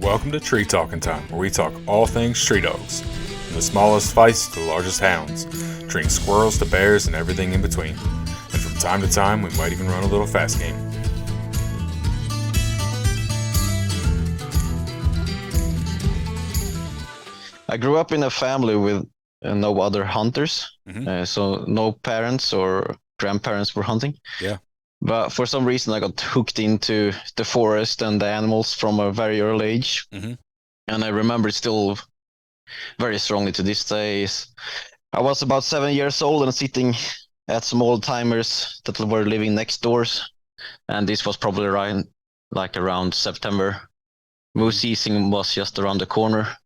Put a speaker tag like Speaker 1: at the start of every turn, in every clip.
Speaker 1: Welcome to Tree Talking Time, where we talk all things tree dogs, from the smallest feists to the largest hounds, treating squirrels to bears and everything in between. And from time to time, we might even run a little fast game.
Speaker 2: I grew up in a family with no other hunters, so no parents or grandparents were hunting.
Speaker 1: Yeah.
Speaker 2: But for some reason, I got hooked into the forest and the animals from a very early age.
Speaker 1: Mhm.
Speaker 2: And I remember it still very strongly to this day. I was about 7 years old and sitting at some old timers that were living next doors. And this was probably around September. Moose season was just around the corner.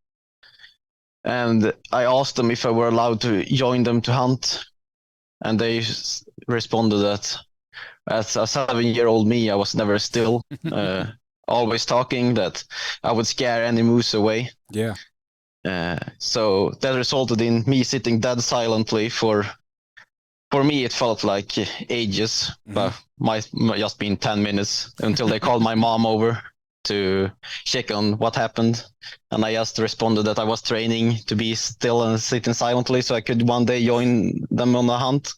Speaker 2: And I asked them if I were allowed to join them to hunt. And they responded that as a 7-year-old me, I was never still, always talking, that I would scare any moose away.
Speaker 1: Yeah.
Speaker 2: So that resulted in me sitting dead silently for me, it felt like ages, but might just been 10 minutes until they called my mom over to check on what happened. And I just responded that I was training to be still and sitting silently so I could one day join them on a hunt.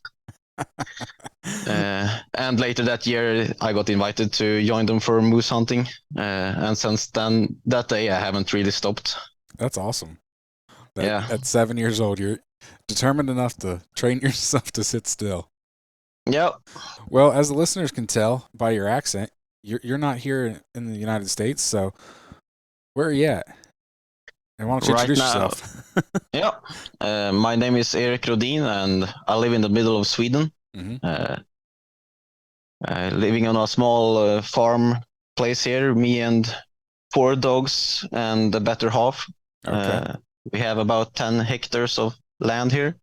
Speaker 2: And later that year, I got invited to join them for moose hunting. And since then, that day, I haven't really stopped.
Speaker 1: That's awesome.
Speaker 2: Yeah.
Speaker 1: At 7 years old, you're determined enough to train yourself to sit still.
Speaker 2: Yeah.
Speaker 1: Well, as the listeners can tell by your accent, you're not here in the United States, so where are you at? And why don't you introduce yourself?
Speaker 2: Yeah. My name is Erik Rohdin, and I live in the middle of Sweden. Living on a small farm place here, me and 4 dogs and the better half.
Speaker 1: Okay.
Speaker 2: We have about 10 hectares of land here,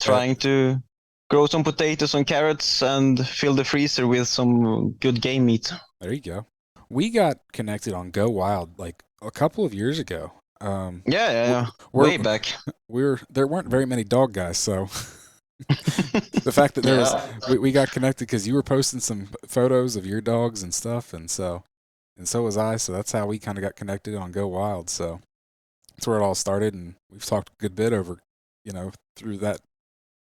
Speaker 2: trying to grow some potatoes and carrots and fill the freezer with some good game meat.
Speaker 1: There you go. We got connected on Go Wild like a couple of years ago.
Speaker 2: Way back.
Speaker 1: There weren't very many dog guys, so the fact that we got connected because you were posting some photos of your dogs and stuff, and so was I. So that's how we kind of got connected on Go Wild. So that's where it all started, and we've talked a good bit over, through that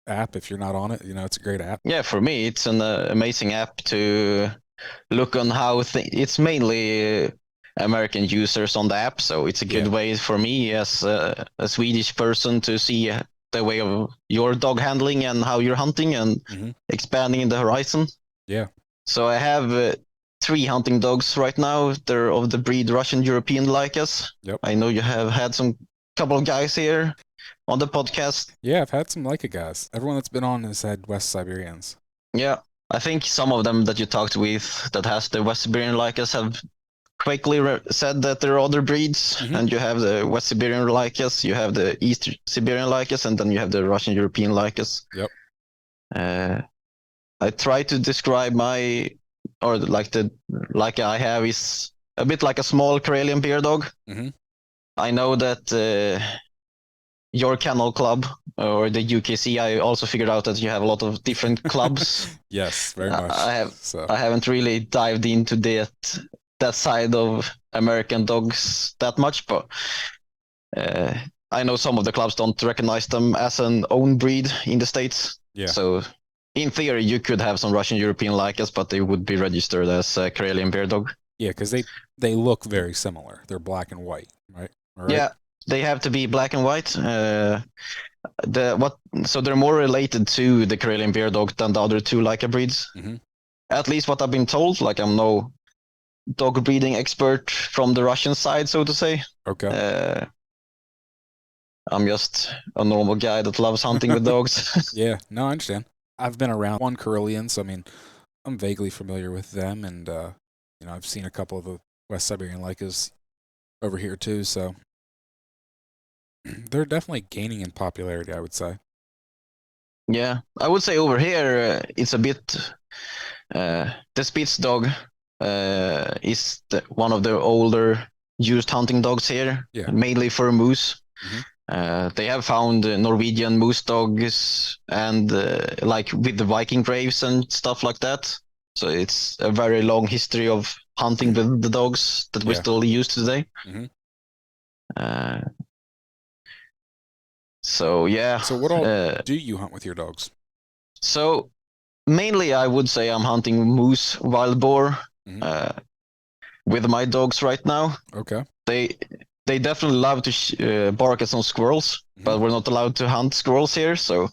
Speaker 1: app. If you're not on it, it's a great app.
Speaker 2: Yeah, for me, it's an amazing app to look on how it's mainly American users on the app, so it's a good way for me as a Swedish person to see the way of your dog handling and how you're hunting and expanding in the horizon.
Speaker 1: Yeah.
Speaker 2: So I have 3 hunting dogs right now. They're of the breed Russian European like us.
Speaker 1: Yep.
Speaker 2: I know you have had couple of guys here on the podcast.
Speaker 1: Yeah, I've had some Leica guys. Everyone that's been on has had West Siberians.
Speaker 2: Yeah, I think some of them that you talked with that has the West Siberian Lycas have quickly said that there are other breeds, and you have the West Siberian Lycas, you have the East Siberian Lycas, and then you have the Russian European Lycas.
Speaker 1: Yep.
Speaker 2: I try to describe the Lyca I have is a bit like a small Karelian bear dog. I know that your kennel club or the UKC, I also figured out that you have a lot of different clubs.
Speaker 1: Yes, very much.
Speaker 2: I haven't really dived into that side of American dogs that much, but I know some of the clubs don't recognize them as an own breed in the States.
Speaker 1: Yeah.
Speaker 2: So in theory, you could have some Russian European Lycas, but they would be registered as a Karelian bear dog.
Speaker 1: Yeah, because they look very similar. They're black and white, right?
Speaker 2: Yeah, they have to be black and white. So they're more related to the Karelian bear dog than the other 2 Lyca breeds. At least what I've been told. Like, I'm no dog breeding expert from the Russian side, so to say.
Speaker 1: Okay.
Speaker 2: I'm just a normal guy that loves hunting with dogs.
Speaker 1: Yeah, no, I understand. I've been around 1 Karelian, so I mean, I'm vaguely familiar with them, and I've seen a couple of the West Siberian Lycas over here too, so they're definitely gaining in popularity, I would say.
Speaker 2: Yeah, I would say over here it's a bit. The Spitz dog is one of the older used hunting dogs here, mainly for moose. They have found Norwegian moose dogs and like with the Viking graves and stuff like that. So it's a very long history of hunting with the dogs that we still use today.
Speaker 1: Mm-hmm.
Speaker 2: So yeah.
Speaker 1: So what all do you hunt with your dogs?
Speaker 2: So mainly, I would say I'm hunting moose, wild boar, with my dogs right now.
Speaker 1: Okay.
Speaker 2: They definitely love to bark at some squirrels, but we're not allowed to hunt squirrels here. So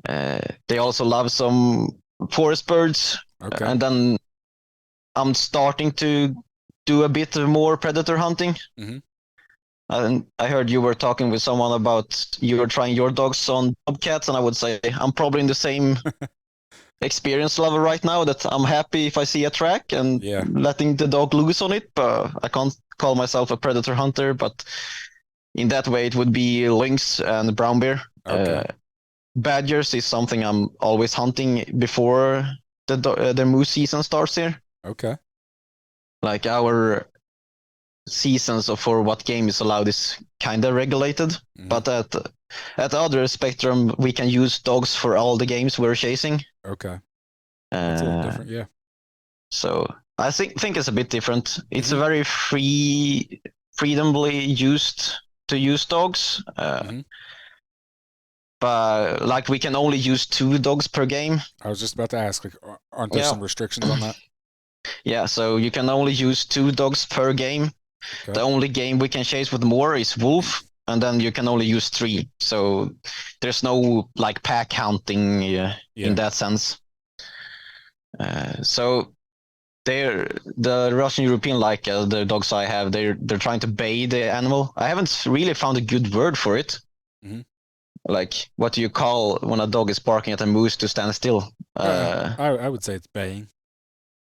Speaker 2: they also love some forest birds.
Speaker 1: Okay.
Speaker 2: And then I'm starting to do a bit more predator hunting.
Speaker 1: Mm-hmm.
Speaker 2: And I heard you were talking with someone about you were trying your dogs on bobcats, and I would say I'm probably in the same experience level right now, that I'm happy if I see a track and letting the dog loose on it, but I can't call myself a predator hunter. But in that way, it would be lynx and brown bear.
Speaker 1: Okay.
Speaker 2: Badgers is something I'm always hunting before the moose season starts here.
Speaker 1: Okay.
Speaker 2: Like our seasons for what game is allowed is kind of regulated, but at the other spectrum, we can use dogs for all the games we're chasing.
Speaker 1: Okay. That's a little different, yeah.
Speaker 2: So I think it's a bit different. It's a very freedomly used to use dogs. But like we can only use 2 dogs per game.
Speaker 1: I was just about to ask, like, aren't there some restrictions on that?
Speaker 2: Yeah, so you can only use 2 dogs per game. Okay. The only game we can chase with more is wolf, and then you can only use 3. So there's no like pack hunting in that sense. So the Russian European, like the dogs I have, they're trying to bay the animal. I haven't really found a good word for it. Like, what do you call when a dog is barking at a moose to stand still?
Speaker 1: I would say it's baying.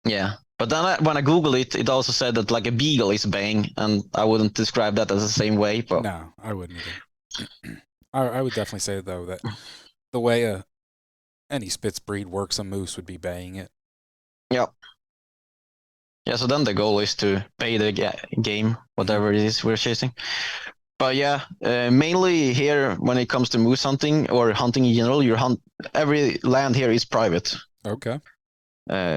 Speaker 2: Yeah, but then when I Google it, it also said that like a beagle is baying, and I wouldn't describe that as the same way. But
Speaker 1: no, I wouldn't either. I would definitely say though that the way any Spitz breed works, a moose would be baying it.
Speaker 2: Yeah. Yeah, so then the goal is to bay the game, whatever it is we're chasing. But yeah, mainly here when it comes to moose hunting or hunting in general, every land here is private.
Speaker 1: Okay.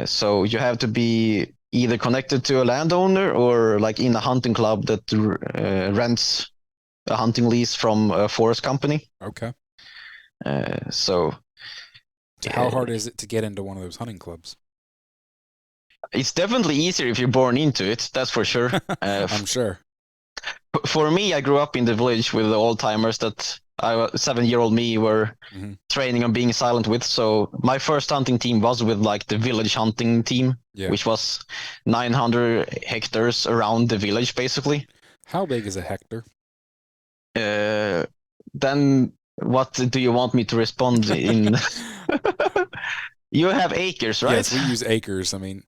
Speaker 2: So you have to be either connected to a landowner or like in a hunting club that rents a hunting lease from a forest company.
Speaker 1: Okay.
Speaker 2: So
Speaker 1: how hard is it to get into one of those hunting clubs?
Speaker 2: It's definitely easier if you're born into it, that's for sure.
Speaker 1: I'm sure.
Speaker 2: For me, I grew up in the village with the old timers that 7-year-old me were training on being silent with. So my first hunting team was with like the village hunting team, which was 900 hectares around the village, basically.
Speaker 1: How big is a hectare?
Speaker 2: Then what do you want me to respond in? You have acres, right?
Speaker 1: Yes, we use acres. I mean,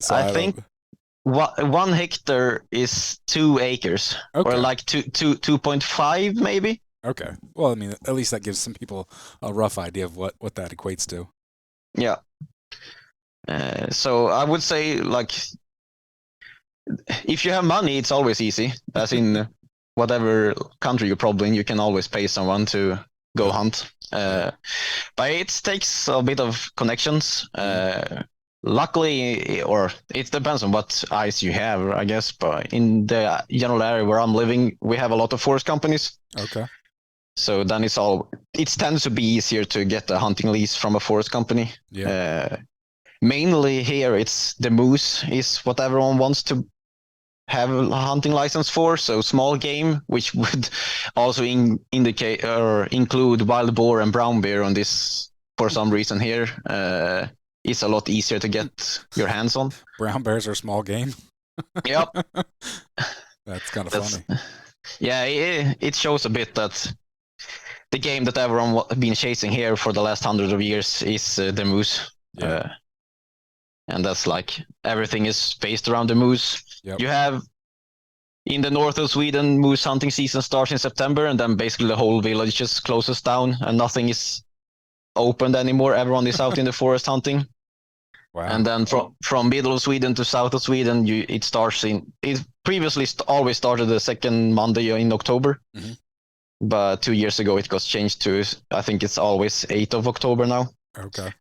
Speaker 1: so
Speaker 2: I think 1 hectare is 2 acres, or like 2.5 maybe.
Speaker 1: Okay. Well, I mean, at least that gives some people a rough idea of what that equates to.
Speaker 2: Yeah. So I would say, like, if you have money, it's always easy. As in whatever country you're probably in, you can always pay someone to go hunt. But it takes a bit of connections. Luckily, or it depends on what eyes you have, I guess. But in the general area where I'm living, we have a lot of forest companies.
Speaker 1: Okay.
Speaker 2: So then it tends to be easier to get a hunting lease from a forest company.
Speaker 1: Yeah.
Speaker 2: Mainly here, it's the moose is what everyone wants to have a hunting license for. So small game, which would also indicate or include wild boar and brown bear on this for some reason here. It's a lot easier to get your hands on.
Speaker 1: Brown bears are small game.
Speaker 2: Yep.
Speaker 1: That's kind of funny.
Speaker 2: Yeah, it shows a bit that the game that everyone been chasing here for the last 100 of years is the moose.
Speaker 1: Yeah.
Speaker 2: And that's like everything is based around the moose.
Speaker 1: Yep.
Speaker 2: You have in the north of Sweden, moose hunting season starts in September, and then basically the whole village just closes down and nothing is opened anymore. Everyone is out in the forest hunting.
Speaker 1: Wow.
Speaker 2: And then from middle of Sweden to south of Sweden, it previously always started the second Monday in October. But 2 years ago it got changed to, I think it's always 8th of October now.
Speaker 1: Okay.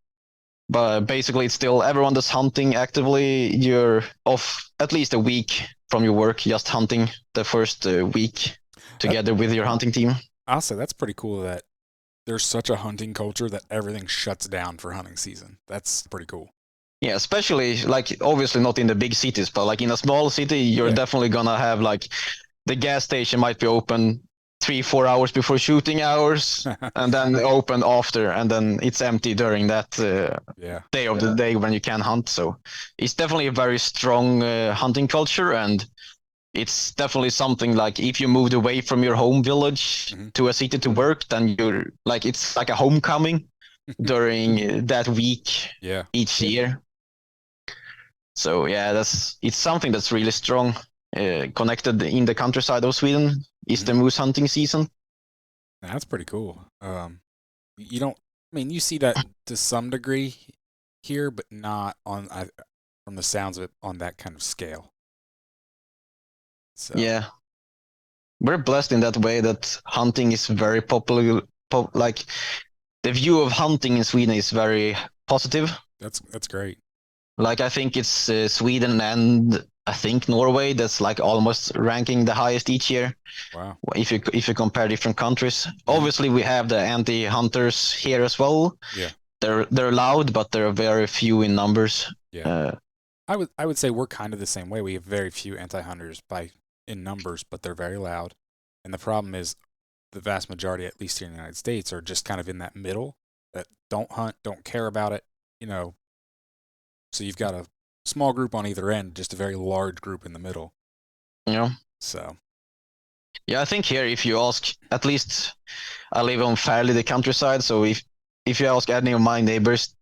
Speaker 2: But basically, it's still everyone that's hunting actively. You're off at least a week from your work, just hunting the first week
Speaker 1: That,
Speaker 2: together with your hunting team.
Speaker 1: I'll say that's pretty cool that there's such a hunting culture that everything shuts down for hunting season. That's pretty cool.
Speaker 2: Yeah, especially like obviously not in the big cities, but like in a small city, you're definitely gonna have like the gas station might be open 3-4 hours before shooting hours, and then open after, and then it's empty during that day of the day when you can hunt. So it's definitely a very strong hunting culture, and it's definitely something like if you moved away from your home village to a city to work, then you're like it's like a homecoming during that week each year. So yeah, it's something that's really strong, connected in the countryside of Sweden. Is the moose hunting season?
Speaker 1: That's pretty cool. You don't. I mean, you see that to some degree here, but not on. From the sounds of it, on that kind of scale. So.
Speaker 2: Yeah, we're blessed in that way that hunting is very popular. Like the view of hunting in Sweden is very positive.
Speaker 1: That's great.
Speaker 2: Like I think it's Sweden and I think Norway that's like almost ranking the highest each year.
Speaker 1: Wow.
Speaker 2: If you compare different countries, obviously we have the anti-hunters here as well.
Speaker 1: Yeah.
Speaker 2: They're loud, but they're very few in numbers.
Speaker 1: Yeah. I would say we're kind of the same way. We have very few anti-hunters in numbers, but they're very loud. And the problem is the vast majority, at least here in the United States, are just kind of in that middle that don't hunt, don't care about it, So you've got a small group on either end, just a very large group in the middle.
Speaker 2: Yeah.
Speaker 1: So.
Speaker 2: Yeah, I think here, if you ask, at least I live on fairly the countryside, so if you ask any of my neighbors,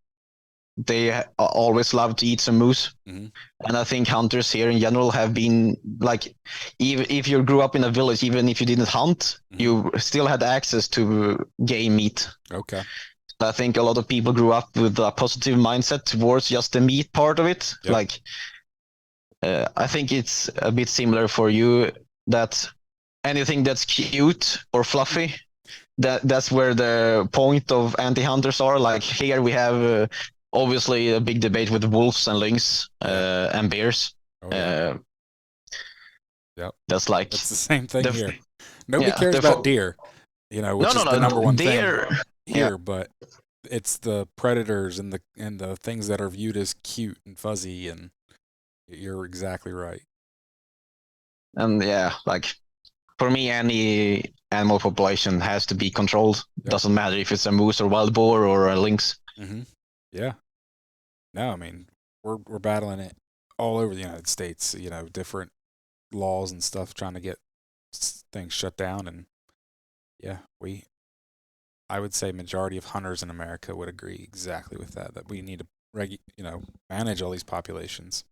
Speaker 2: they always love to eat some moose. And I think hunters here in general have been like, even if you grew up in a village, even if you didn't hunt, you still had access to game meat.
Speaker 1: Okay.
Speaker 2: I think a lot of people grew up with a positive mindset towards just the meat part of it.
Speaker 1: Yep.
Speaker 2: Like, I think it's a bit similar for you that anything that's cute or fluffy, that's where the point of anti-hunters are. Like here we have obviously a big debate with wolves and lynx and bears.
Speaker 1: Yep.
Speaker 2: That's like
Speaker 1: it's the same thing here. Nobody cares about deer, which is the number one thing here, but it's the predators and the things that are viewed as cute and fuzzy, and you're exactly right.
Speaker 2: And yeah, like for me, any animal population has to be controlled. Yep. Doesn't matter if it's a moose or wild boar or a lynx.
Speaker 1: Yeah. No, I mean we're battling it all over the United States. Different laws and stuff trying to get things shut down, and yeah, I would say majority of hunters in America would agree exactly with that we need to manage all these populations.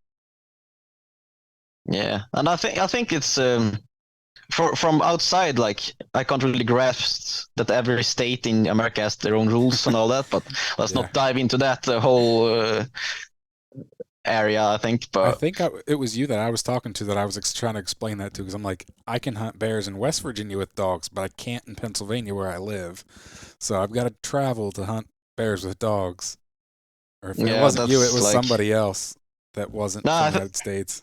Speaker 2: Yeah, and I think it's from outside, like I can't really grasp that every state in America has their own rules and all that, but let's not dive into that whole area, I think. But
Speaker 1: I think it was you that I was talking to that I was trying to explain that to, because I'm like, I can hunt bears in West Virginia with dogs, but I can't in Pennsylvania where I live. So I've got to travel to hunt bears with dogs. Or if it wasn't you, it was like somebody else that wasn't from the United States.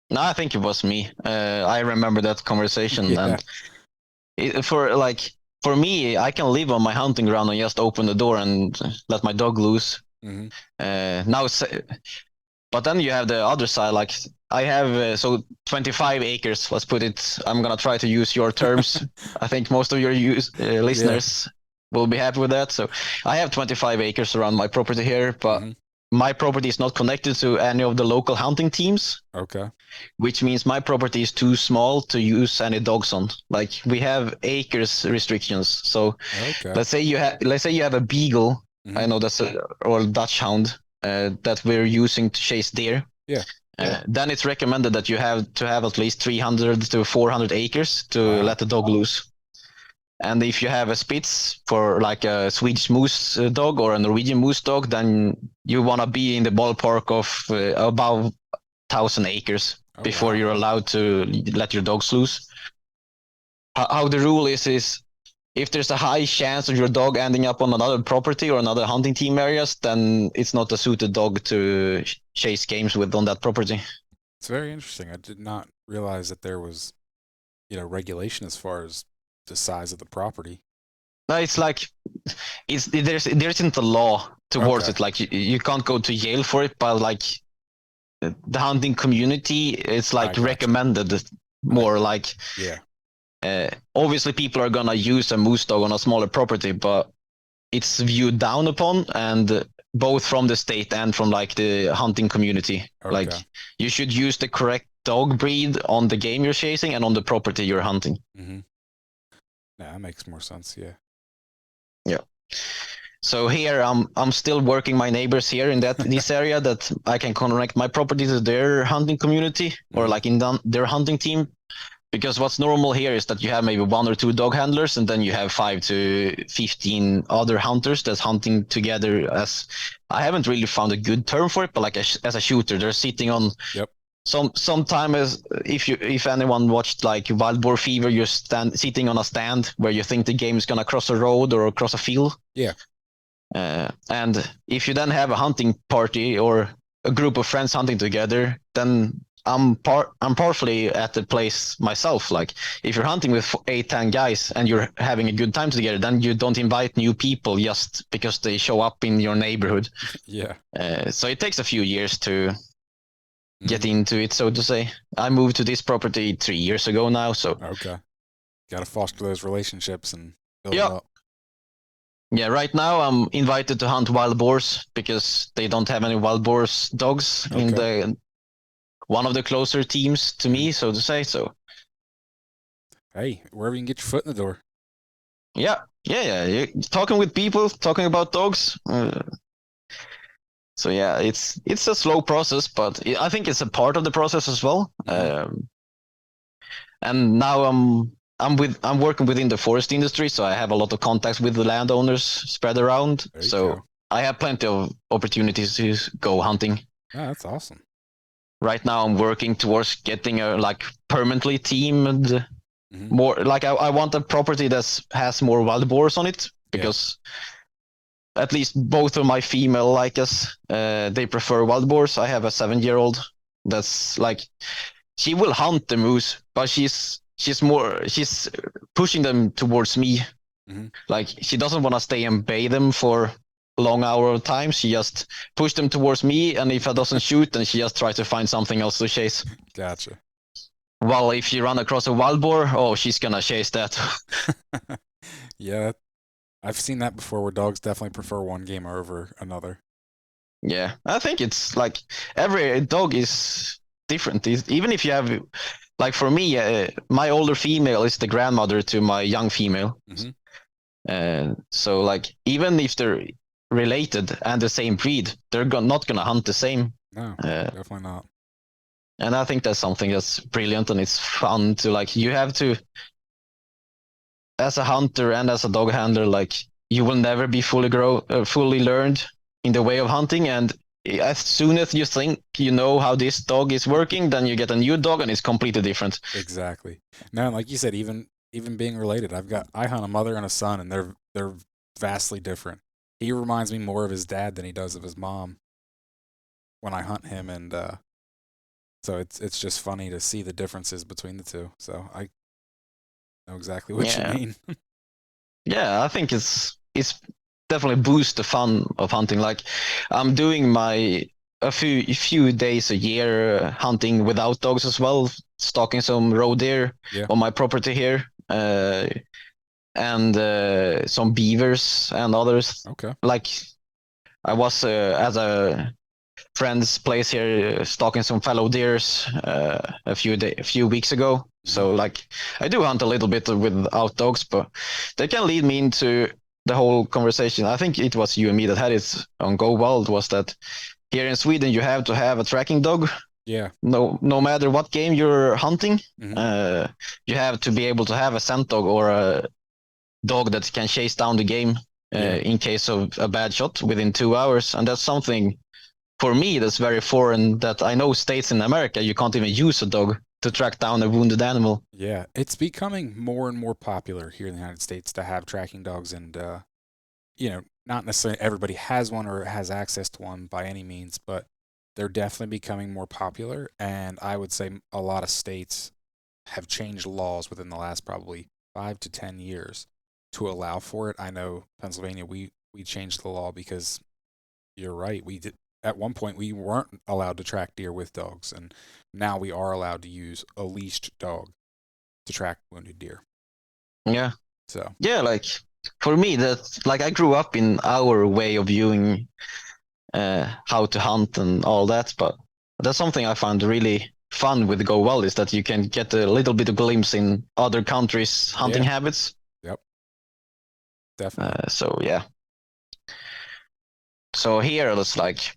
Speaker 2: No, I think it was me. I remember that conversation. And for me, I can live on my hunting ground and just open the door and let my dog loose. But then you have the other side. Like I have 25 acres. Let's put it. I'm gonna try to use your terms. I think most of your listeners will be happy with that. So I have 25 acres around my property here, but my property is not connected to any of the local hunting teams.
Speaker 1: Okay.
Speaker 2: Which means my property is too small to use any dogs on. Like we have acres restrictions. So let's say you have a beagle. I know that's or Dutch hound that we're using to chase deer.
Speaker 1: Yeah.
Speaker 2: Then it's recommended that you have to have at least 300 to 400 acres to let the dog loose. And if you have a Spitz for like a Swedish moose dog or a Norwegian moose dog, then you want to be in the ballpark of above 1,000 acres before you're allowed to let your dogs loose. How the rule is if there's a high chance of your dog ending up on another property or another hunting team areas, then it's not a suited dog to chase games with on that property.
Speaker 1: It's very interesting. I did not realize that there was, regulation as far as the size of the property.
Speaker 2: No, it's like there isn't a law towards
Speaker 1: Okay.
Speaker 2: it. Like you can't go to jail for it, but like the hunting community, it's
Speaker 1: I
Speaker 2: like
Speaker 1: gotcha.
Speaker 2: recommended more. Like
Speaker 1: Yeah.
Speaker 2: obviously people are gonna use a moose dog on a smaller property, but it's viewed down upon, and both from the state and from like the hunting community. Like
Speaker 1: Okay.
Speaker 2: you should use the correct dog breed on the game you're chasing and on the property you're hunting.
Speaker 1: Mm-hmm. Yeah, that makes more sense. Yeah.
Speaker 2: Yeah. So here I'm still working my neighbors here in this area that I can connect my property to their hunting community or like in their hunting team. Because what's normal here is that you have maybe 1 or 2 dog handlers, and then you have 5 to 15 other hunters that's hunting together. As I haven't really found a good term for it, but like as a shooter, they're sitting on.
Speaker 1: Yep.
Speaker 2: Sometime as if anyone watched like Wild Boar Fever, you're sitting on a stand where you think the game is gonna cross a road or across a field.
Speaker 1: Yeah.
Speaker 2: And if you then have a hunting party or a group of friends hunting together, then I'm partially at the place myself. Like if you're hunting with 8-10 guys and you're having a good time together, then you don't invite new people just because they show up in your neighborhood.
Speaker 1: Yeah.
Speaker 2: So it takes a few years to get into it, so to say. I moved to this property 3 years ago now, so
Speaker 1: Okay. Got to foster those relationships and build it
Speaker 2: yeah.
Speaker 1: up.
Speaker 2: Yeah, right now I'm invited to hunt wild boars because they don't have any wild boars dogs in the one of the closer teams to me, so to say. So,
Speaker 1: hey, wherever you can get your foot in the door.
Speaker 2: Yeah. You're talking with people, talking about dogs. So yeah, it's a slow process, but I think it's a part of the process as well. And now I'm working within the forest industry, so I have a lot of contacts with the landowners spread around. So I have plenty of opportunities to go hunting.
Speaker 1: Oh, that's awesome.
Speaker 2: Right now I'm working towards getting a like permanently teamed more, like I want a property that has more wild boars on it, because at least both of my female lycas, they prefer wild boars. I have a 7-year-old that's like, she will hunt the moose, but she's pushing them towards me. Like she doesn't want to stay and bay them for a long hour of time. She just push them towards me, and if I doesn't shoot, then she just tries to find something else to chase.
Speaker 1: Gotcha.
Speaker 2: Well, if you run across a wild boar, oh, she's gonna chase that.
Speaker 1: Yeah, I've seen that before, where dogs definitely prefer one game over another.
Speaker 2: Yeah, I think it's like every dog is different. Even if you have, like for me, my older female is the grandmother to my young female. So like even if they're related and the same breed, they're not gonna hunt the same.
Speaker 1: No, definitely not.
Speaker 2: And I think that's something that's brilliant, and it's fun to like. You have to, as a hunter and as a dog handler, like you will never be fully learned in the way of hunting. And as soon as you think you know how this dog is working, then you get a new dog and it's completely different.
Speaker 1: Exactly. Now, like you said, even being related, I hunt a mother and a son, and they're vastly different. He reminds me more of his dad than he does of his mom when I hunt him, and so it's just funny to see the differences between the two. So I know exactly what you mean.
Speaker 2: Yeah, I think it's definitely boosts the fun of hunting. Like I'm doing a few days a year hunting without dogs as well, stalking some roe deer on my property here, and some beavers and others.
Speaker 1: Okay.
Speaker 2: Like I was at a friend's place here stalking some fallow deers a few weeks ago. So like I do hunt a little bit without dogs, but they can lead me into the whole conversation. I think it was you and me that had it on Go Wild, was that here in Sweden you have to have a tracking dog.
Speaker 1: Yeah.
Speaker 2: No matter what game you're hunting, you have to be able to have a scent dog or a dog that can chase down the game in case of a bad shot within 2 hours. And that's something for me that's very foreign, that I know states in America you can't even use a dog. to track down a wounded animal.
Speaker 1: Yeah, it's becoming more and more popular here in the United States to have tracking dogs, and not necessarily everybody has one or has access to one by any means, but they're definitely becoming more popular. And I would say a lot of states have changed laws within the last probably 5 to 10 years to allow for it. I know Pennsylvania, we changed the law because you're right. We did at one point we weren't allowed to track deer with dogs, and now we are allowed to use a leashed dog to track wounded deer.
Speaker 2: Yeah.
Speaker 1: So
Speaker 2: Yeah, like for me, that like I grew up in our way of viewing how to hunt and all that, but that's something I found really fun with Go Wild is that you can get a little bit of glimpse in other countries' hunting
Speaker 1: yeah,
Speaker 2: habits.
Speaker 1: yep, definitely.
Speaker 2: So yeah, so here it's like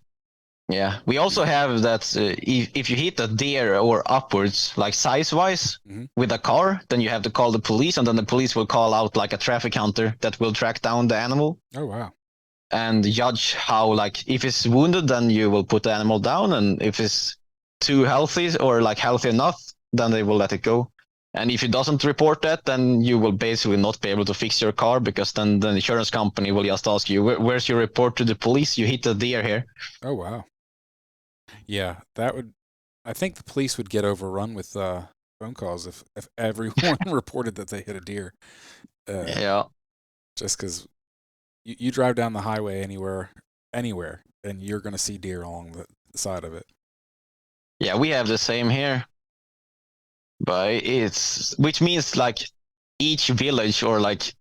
Speaker 2: yeah, we also have that if you hit a deer or upwards, like size wise.
Speaker 1: Hmm.
Speaker 2: With a car, then you have to call the police, and then the police will call out like a traffic hunter that will track down the animal
Speaker 1: Oh wow.
Speaker 2: and judge how, like, if it's wounded, then you will put the animal down, and if it's too healthy or like healthy enough, then they will let it go. And if it doesn't report that, then you will basically not be able to fix your car, because then the insurance company will just ask you, where's your report to the police? You hit a deer here.
Speaker 1: Oh wow. Yeah, that would. I think the police would get overrun with phone calls if everyone reported that they hit a deer. Uh,
Speaker 2: Yeah.
Speaker 1: just because you drive down the highway anywhere, and you're gonna see deer along the side of it.
Speaker 2: Yeah, we have the same here. But it's, which means like each village, or like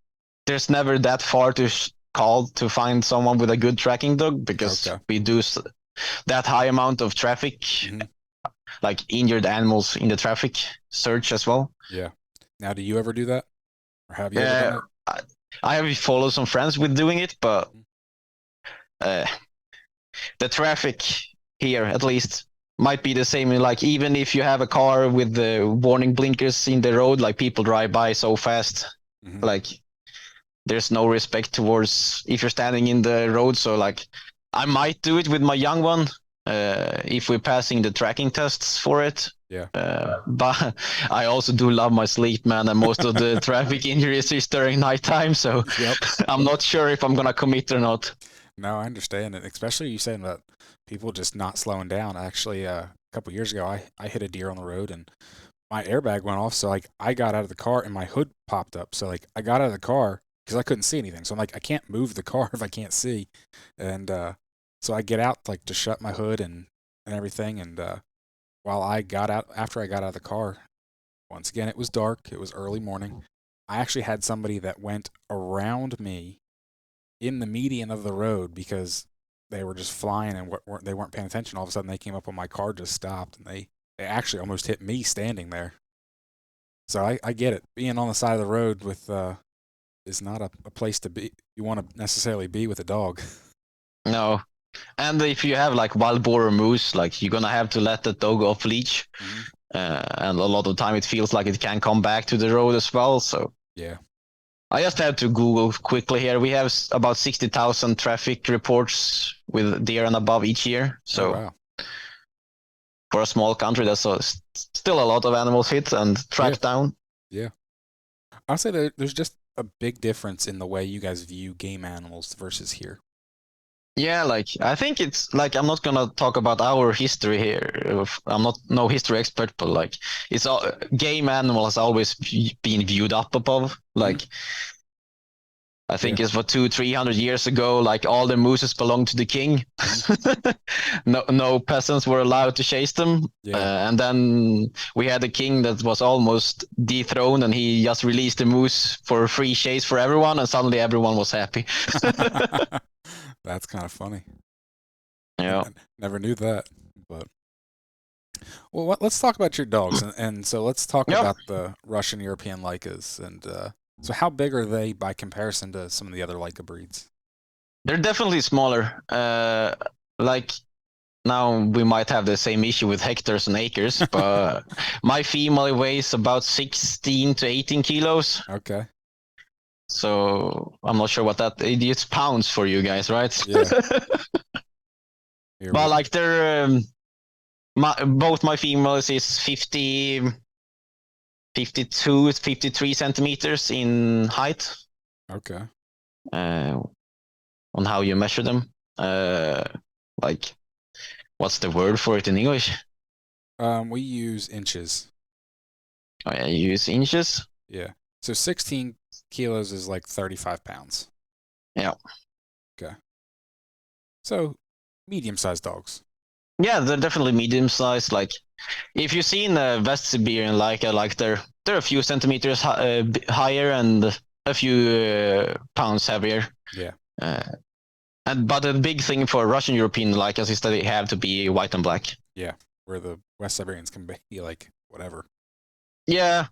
Speaker 2: there's never that far to call to find someone with a good tracking dog, because
Speaker 1: Okay.
Speaker 2: we do that high amount of traffic, like injured animals in the traffic search as well.
Speaker 1: Yeah. Now, do you ever do that, or have you ever done
Speaker 2: Yeah,
Speaker 1: it?
Speaker 2: I have followed some friends with doing it, but uh, the traffic here, at least, might be the same. Like even if you have a car with the warning blinkers in the road, like people drive by so fast,
Speaker 1: Mm-hmm.
Speaker 2: like there's no respect towards if you're standing in the road. So like I might do it with my young one if we're passing the tracking tests for it.
Speaker 1: Yeah.
Speaker 2: But I also do love my sleep, man, and most of the traffic injuries is during nighttime, so
Speaker 1: Yep.
Speaker 2: I'm not sure if I'm gonna commit or not.
Speaker 1: No, I understand it. Especially you saying about people just not slowing down. Actually, a couple years ago, I hit a deer on the road and my airbag went off. So like I got out of the car and my hood popped up. So like I got out of the car because I couldn't see anything. So I'm like I can't move the car if I can't see. And so I get out like to shut my hood and everything. And while I got out after I got out of the car, once again it was dark. It was early morning. I actually had somebody that went around me in the median of the road because they were just flying and they weren't paying attention. All of a sudden, they came up on my car, just stopped, and they actually almost hit me standing there. So I get it. Being on the side of the road with is not a place to be. You want to necessarily be with a dog.
Speaker 2: No. And if you have like wild boar or moose, like you're gonna have to let the dog off leash.
Speaker 1: Mm-hmm.
Speaker 2: And a lot of time it feels like it can come back to the road as well. So
Speaker 1: Yeah.
Speaker 2: I just have to Google quickly here. We have about 60,000 traffic reports with deer and above each year.
Speaker 1: Oh
Speaker 2: So
Speaker 1: wow.
Speaker 2: for a small country, that's still a lot of animals hit and
Speaker 1: Yeah.
Speaker 2: tracked down.
Speaker 1: Yeah. I'll say that there's just a big difference in the way you guys view game animals versus here.
Speaker 2: Yeah, like I think it's like I'm not gonna talk about our history here. I'm not no history expert, but like it's all game animal has always been viewed up above.
Speaker 1: Mm-hmm.
Speaker 2: Like I think
Speaker 1: Yeah.
Speaker 2: it's for 200-300 years ago, like all the mooses belonged to the king. No peasants were allowed to chase them.
Speaker 1: Yeah.
Speaker 2: And then we had a king that was almost dethroned, and he just released the moose for a free chase for everyone, and suddenly everyone was happy.
Speaker 1: That's kind of funny.
Speaker 2: Yeah.
Speaker 1: I never knew that, but well, let's talk about your dogs, and so let's talk
Speaker 2: Yep.
Speaker 1: about the Russian European Lycas, and so how big are they by comparison to some of the other Lyca breeds?
Speaker 2: They're definitely smaller. Like now we might have the same issue with hectares and acres, but my female weighs about 16 to 18 kilos.
Speaker 1: Okay.
Speaker 2: So I'm not sure what that it's pounds for you guys, right?
Speaker 1: Yeah. Here
Speaker 2: But
Speaker 1: we.
Speaker 2: like they're both my females is 50, 52, 53 centimeters in height.
Speaker 1: Okay.
Speaker 2: On how you measure them. Like, what's the word for it in English?
Speaker 1: We use inches.
Speaker 2: Oh, yeah, you use inches.
Speaker 1: Yeah. So 16 kilos is like 35 pounds.
Speaker 2: Yeah.
Speaker 1: Okay. So medium-sized dogs.
Speaker 2: Yeah, they're definitely medium sized. Like, if you've seen a West Siberian, like they're a few centimeters higher and a few pounds heavier.
Speaker 1: Yeah.
Speaker 2: But the big thing for Russian European Lycas is that they have to be white and black.
Speaker 1: Yeah. Where the West Siberians can be like whatever.
Speaker 2: Yeah.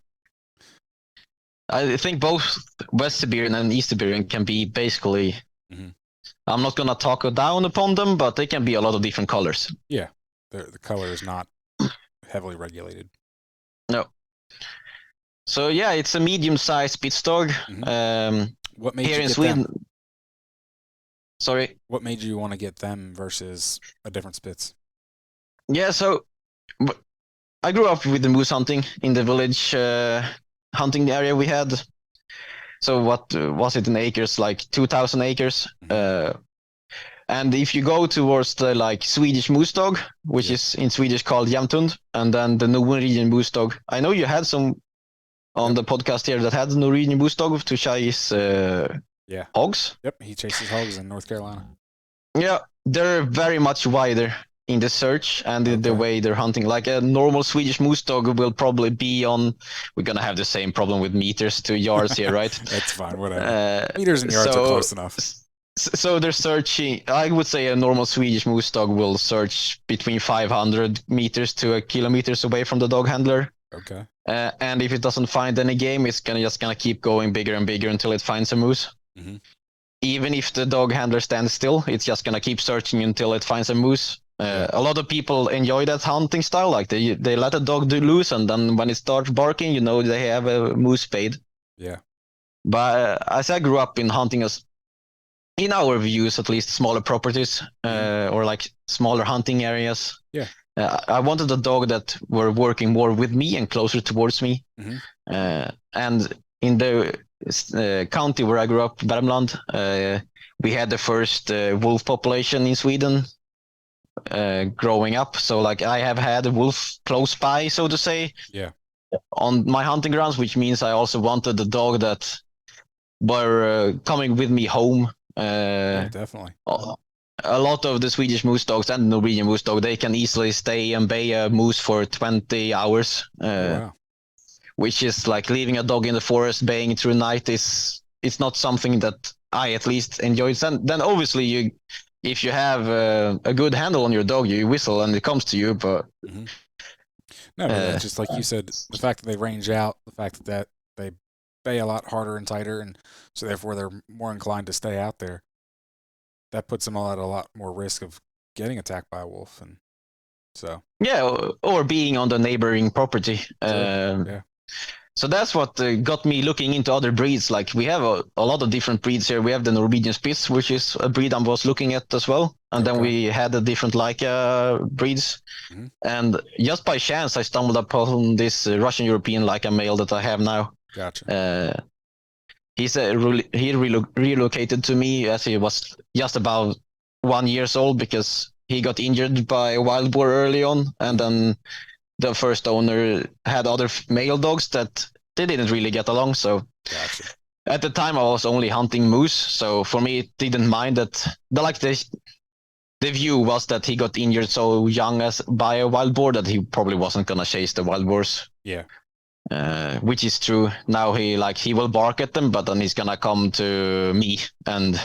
Speaker 2: I think both West Siberian and East Siberian can be basically.
Speaker 1: Mm-hmm.
Speaker 2: I'm not gonna talk down upon them, but they can be a lot of different colors.
Speaker 1: Yeah, the color is not heavily regulated.
Speaker 2: No. So yeah, it's a medium-sized Spitz dog.
Speaker 1: Mm-hmm. What made
Speaker 2: here
Speaker 1: you
Speaker 2: in
Speaker 1: get
Speaker 2: Sweden?
Speaker 1: them?
Speaker 2: Sorry.
Speaker 1: What made you want to get them versus a different Spitz?
Speaker 2: Yeah, so I grew up with the moose hunting in the village hunting area we had. So what was it in acres? Like 2,000 acres. Mm-hmm. And if you go towards the like Swedish moose dog, which is in Swedish called jämthund, and then the Norwegian moose dog. I know you had some on the podcast here that had the Norwegian moose dog to chase hogs.
Speaker 1: Yep, he chases hogs in North Carolina.
Speaker 2: Yeah, they're very much wider in the search and the way they're hunting. Like a normal Swedish moose dog will probably be on. We're gonna have the same problem with meters to yards here, right?
Speaker 1: That's fine, whatever. Meters and yards are close enough.
Speaker 2: So they're searching. I would say a normal Swedish moose dog will search between 500 meters to a kilometers away from the dog handler.
Speaker 1: Okay.
Speaker 2: And if it doesn't find any game, it's just gonna keep going bigger and bigger until it finds a moose. Mm-hmm. Even if the dog handler stands still, it's just gonna keep searching until it finds a moose. A lot of people enjoy that hunting style. Like they let a dog loose, and then when it starts barking, you know they have a moose spade.
Speaker 1: Yeah.
Speaker 2: But as I grew up in hunting as in our views, at least smaller properties or like smaller hunting areas.
Speaker 1: Yeah.
Speaker 2: I wanted a dog that were working more with me and closer towards me. Mm-hmm. And in the county where I grew up, Värmland, we had the first wolf population in Sweden growing up. So like I have had a wolf close by, so to say, on my hunting grounds, which means I also wanted a dog that were coming with me home.
Speaker 1: Yeah, definitely.
Speaker 2: A lot of the Swedish moose dogs and the Norwegian moose dog, they can easily stay and bay a moose for 20 hours. Wow. Which is like leaving a dog in the forest baying through the night it's not something that I at least enjoy. Then obviously if you have a good handle on your dog, you whistle and it comes to you. But
Speaker 1: no, but just like you said, the fact that they range out, the fact that they bay a lot harder and tighter, and so therefore they're more inclined to stay out there. That puts them all at a lot more risk of getting attacked by a wolf, and so
Speaker 2: or being on the neighboring property. So that's what got me looking into other breeds. Like we have a lot of different breeds here. We have the Norwegian Spitz, which is a breed I was looking at as well, and then we had the different Lyca breeds. Mm-hmm. And just by chance, I stumbled upon this Russian European Lyca male that I have now.
Speaker 1: Gotcha.
Speaker 2: He relocated to me as he was just about 1 year old because he got injured by a wild boar early on, and then the first owner had other male dogs that they didn't really get along. So at the time I was only hunting moose, so for me it didn't mind that. The view was that he got injured so young by a wild boar that he probably wasn't gonna chase the wild boars.
Speaker 1: Yeah.
Speaker 2: Which is true. Now he will bark at them, but then he's gonna come to me and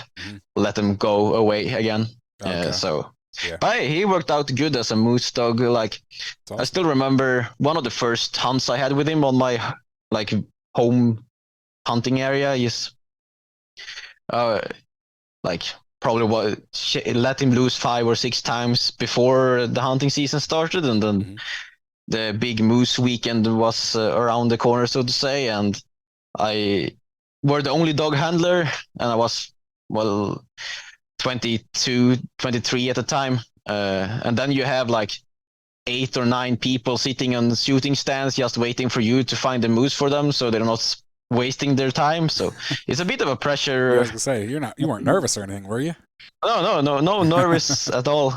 Speaker 2: let them go away again. But he worked out good as a moose dog. Like awesome. I still remember one of the first hunts I had with him on my home hunting area is probably let him loose 5 or 6 times before the hunting season started, and then the big moose weekend was around the corner, so to say, and I were the only dog handler, and I was 22, 23 at the time, and then you have 8 or 9 people sitting on shooting stands just waiting for you to find a moose for them, so they're not wasting their time. So it's a bit of a
Speaker 1: Yeah, I
Speaker 2: pressure.
Speaker 1: was gonna say you weren't nervous or anything, were you?
Speaker 2: No, nervous at all.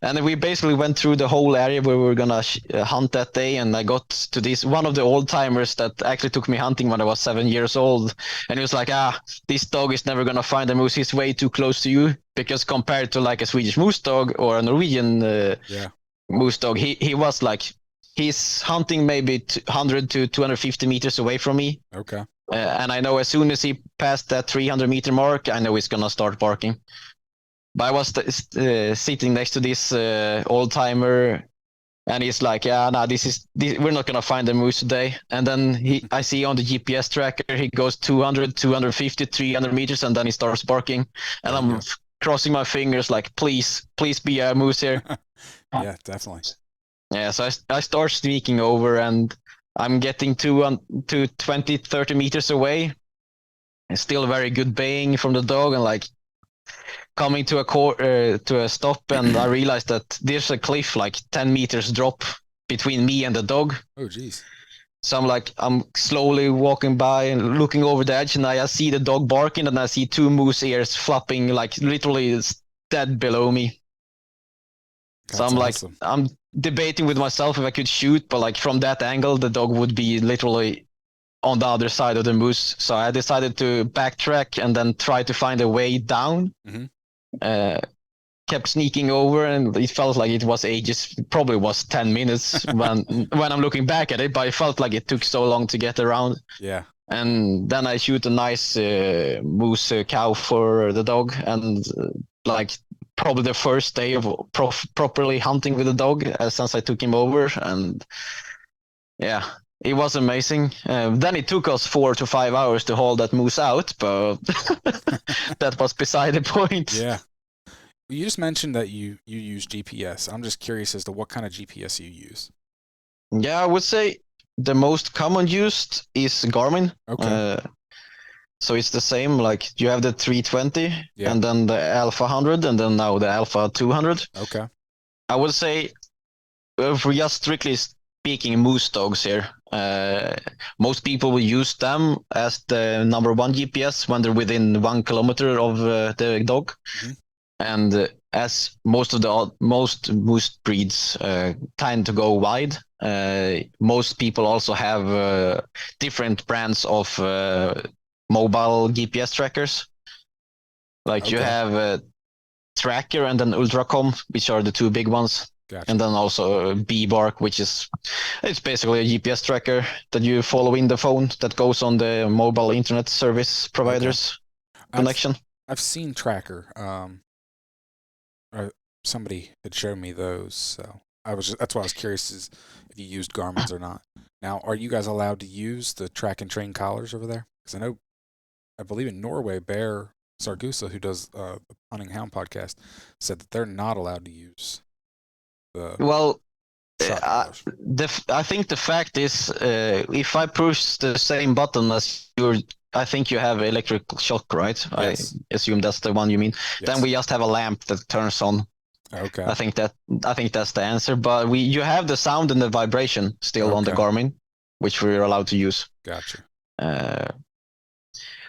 Speaker 2: And we basically went through the whole area where we were gonna hunt that day, and I got to this one of the old timers that actually took me hunting when I was 7 years old, and he was like, this dog is never gonna find a moose. He's way too close to you, because compared to like a Swedish moose dog or a Norwegian
Speaker 1: Yeah.
Speaker 2: moose dog, he was like, he's hunting maybe 100 to 250 meters away from me.
Speaker 1: Okay.
Speaker 2: And I know as soon as he passed that 300-meter mark, I know he's gonna start barking. But I was sitting next to this old timer, and he's like, "Yeah, no, we're not gonna find the moose today." And then I see on the GPS tracker, he goes 200, 250, 300 meters, and then he starts barking. And I'm crossing my fingers, like, please be a moose here.
Speaker 1: Yeah, definitely.
Speaker 2: Yeah, so I start sneaking over, and I'm getting to 20, 30 meters away. It's still very good baying from the dog, and like coming to a stop, and I realized that there's a cliff like 10 meters drop between me and the dog.
Speaker 1: Oh, geez.
Speaker 2: So I'm slowly walking by and looking over the edge, and I see the dog barking, and I see 2 moose ears flopping like literally dead below me.
Speaker 1: That's
Speaker 2: so I'm
Speaker 1: awesome.
Speaker 2: like, I'm debating with myself if I could shoot, but like from that angle, the dog would be literally on the other side of the moose. So I decided to backtrack and then try to find a way down.
Speaker 1: Mm-hmm.
Speaker 2: Kept sneaking over, and it felt like it was ages. It probably was 10 minutes when I'm looking back at it, but it felt like it took so long to get around.
Speaker 1: Yeah.
Speaker 2: And then I shoot a nice moose cow for the dog, and like probably the first day of properly hunting with the dog since I took him over, and yeah, it was amazing. Then it took us 4 to 5 hours to haul that moose out, but that was beside the point.
Speaker 1: Yeah. You just mentioned that you use GPS. I'm just curious as to what kind of GPS you use.
Speaker 2: Yeah, I would say the most common used is Garmin.
Speaker 1: Okay.
Speaker 2: So it's the same, like you have the 320
Speaker 1: Yeah.
Speaker 2: and then the Alpha 100 and then now the Alpha 200.
Speaker 1: Okay.
Speaker 2: I would say, if we're just strictly speaking moose dogs here, most people will use them as the number one GPS when they're within 1 kilometer of the dog.
Speaker 1: Mm-hmm.
Speaker 2: And as most moose breeds tend to go wide, most people also have different brands of mobile GPS trackers. Like you have Tracker and then Ultracom, which are the 2 big ones.
Speaker 1: Gotcha.
Speaker 2: And then also B-Bark, it's basically a GPS tracker that you follow in the phone that goes on the mobile internet service providers connection.
Speaker 1: I've seen Tracker. Somebody had shown me those, so that's why I was curious is if you used Garmin's or not. Now, are you guys allowed to use the track and train collars over there? Because I believe in Norway, Bear Sargusa, who does the Hunting Hound podcast, said that they're not allowed to use the.
Speaker 2: Well,
Speaker 1: I
Speaker 2: think the fact is, if I push the same button as I think you have electric shock, right?
Speaker 1: Yes.
Speaker 2: I assume that's the one you mean.
Speaker 1: Yes.
Speaker 2: Then we just have a lamp that turns on.
Speaker 1: Okay.
Speaker 2: I think that's the answer. But you have the sound and the vibration still on the Garmin, which we're allowed to use.
Speaker 1: Gotcha.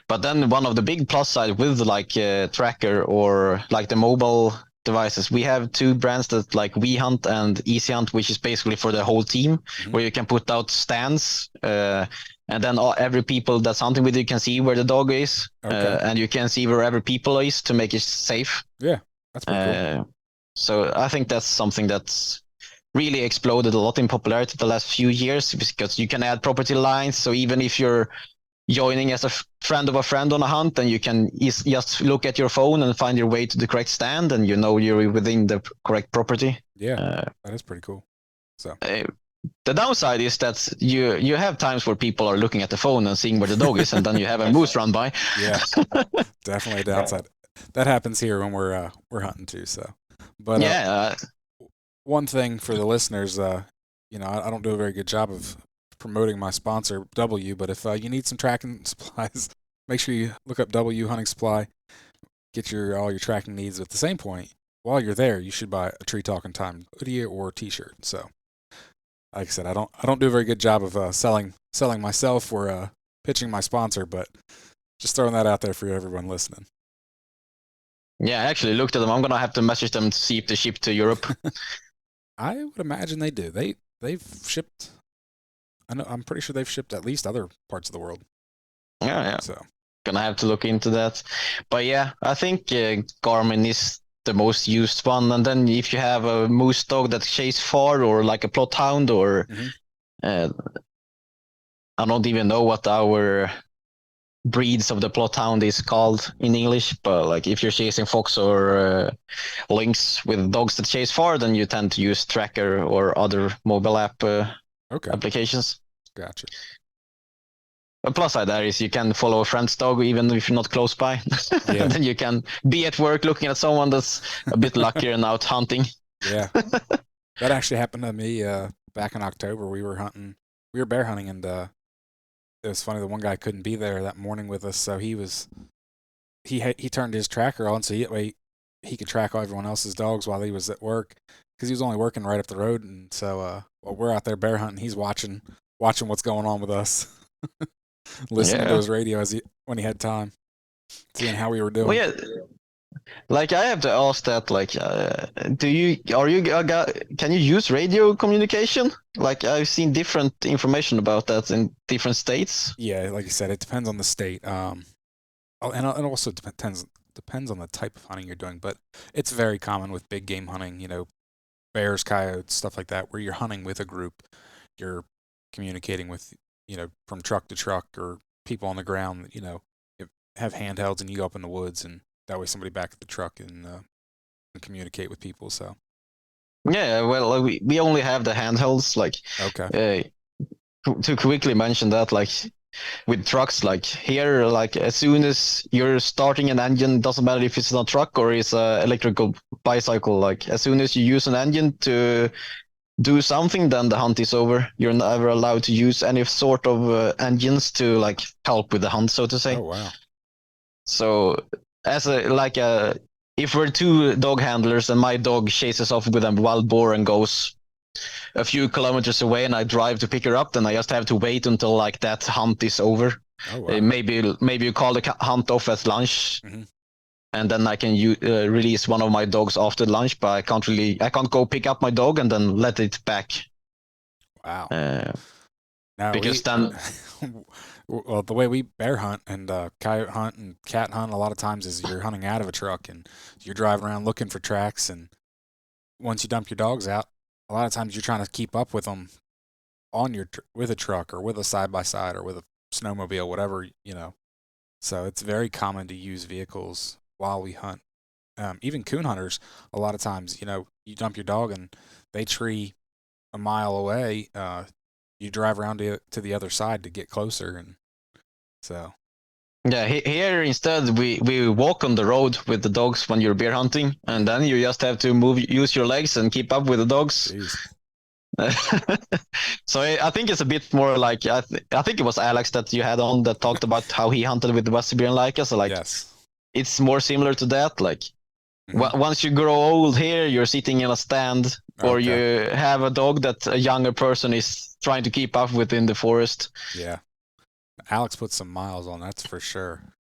Speaker 2: But then one of the big plus side with like Tracker or like the mobile devices, we have 2 brands that like We Hunt and Easy Hunt, which is basically for the whole team, where you can put out stands, and then every people that's hunting with you can see where the dog is, and you can see wherever people is to make it safe.
Speaker 1: Yeah, that's pretty cool.
Speaker 2: So I think that's something that's really exploded a lot in popularity the last few years, because you can add property lines. So even if you're joining as a friend of a friend on a hunt, and you can just look at your phone and find your way to the correct stand, and you know you're within the correct property.
Speaker 1: Yeah, that is pretty cool. So
Speaker 2: the downside is that you have times where people are looking at the phone and seeing where the dog is, and then you have a moose run by.
Speaker 1: Yeah, definitely a downside. That happens here when we're hunting too. So, but one thing for the listeners, I don't do a very good job of promoting my sponsor W, but if you need some tracking supplies, make sure you look up W Hunting Supply, get all your tracking needs. At the same point, while you're there, you should buy a Tree Talking Time hoodie or t-shirt. So like I said, I don't do a very good job of selling myself or pitching my sponsor, but just throwing that out there for everyone listening.
Speaker 2: Yeah, I actually looked at them. I'm gonna have to message them to see if they ship to Europe.
Speaker 1: I would imagine they do. They've shipped. I'm pretty sure they've shipped at least other parts of the world.
Speaker 2: Yeah.
Speaker 1: So
Speaker 2: Gonna have to look into that. But yeah, I think Garmin is the most used one. And then if you have a moose dog that chases far, or like a plot hound, or uh, I don't even know what our breeds of the plot hound is called in English, but like if you're chasing fox or lynx with dogs that chase far, then you tend to use tracker or other mobile app applications.
Speaker 1: Gotcha.
Speaker 2: A plus side there is you can follow a friend's dog even if you're not close by.
Speaker 1: Yeah.
Speaker 2: Then you can be at work looking at someone that's a bit luckier and out hunting.
Speaker 1: Yeah. That actually happened to me back in October. We were bear hunting, and it was funny. The one guy couldn't be there that morning with us, so he turned his tracker on so he could track all everyone else's dogs while he was at work, because he was only working right up the road. And so while we're out there bear hunting, he's watching what's going on with us. Listening to his radio when he had time, seeing how we were doing.
Speaker 2: Well, yeah, like I have to ask that. Like, can you use radio communication? Like I've seen different information about that in different states.
Speaker 1: Yeah, like you said, it depends on the state. And it also depends on the type of hunting you're doing. But it's very common with big game hunting. You know, bears, coyotes, stuff like that, where you're hunting with a group. You're communicating with, from truck to truck, or people on the ground, have handhelds, and you go up in the woods, and that way somebody back at the truck and communicate with people. So
Speaker 2: yeah, well, we only have the handhelds. Like,
Speaker 1: okay,
Speaker 2: to quickly mention that, like with trucks, like here, like as soon as you're starting an engine, doesn't matter if it's a truck or it's a electrical bicycle. Like as soon as you use an engine to do something, then the hunt is over. You're never allowed to use any sort of engines to like help with the hunt, so to say.
Speaker 1: Oh wow.
Speaker 2: So if we're two dog handlers and my dog chases off with a wild boar and goes a few kilometers away, and I drive to pick her up, then I just have to wait until like that hunt is over.
Speaker 1: Oh wow.
Speaker 2: Maybe you call the hunt off at lunch. And then I can release one of my dogs after lunch, but I can't go pick up my dog and then let it back.
Speaker 1: Wow.
Speaker 2: Because then,
Speaker 1: well, the way we bear hunt and coyote hunt and cat hunt a lot of times is you're hunting out of a truck, and you're driving around looking for tracks, and once you dump your dogs out, a lot of times you're trying to keep up with them with a truck or with a side by side or with a snowmobile, whatever, So it's very common to use vehicles while we hunt. Even coon hunters, a lot of times, you dump your dog and they tree a mile away. You drive around to the other side to get closer, and so.
Speaker 2: Yeah, here instead we walk on the road with the dogs when you're bear hunting, and then you just have to use your legs and keep up with the dogs. So I think it's a bit more like I think it was Alex that you had on that talked about how he hunted with the Western and Leica. So like,
Speaker 1: yes.
Speaker 2: It's more similar to that. Like once you grow old here, you're sitting in a stand, or you have a dog that a younger person is trying to keep up with in the forest.
Speaker 1: Yeah, Alex put some miles on, that's for sure.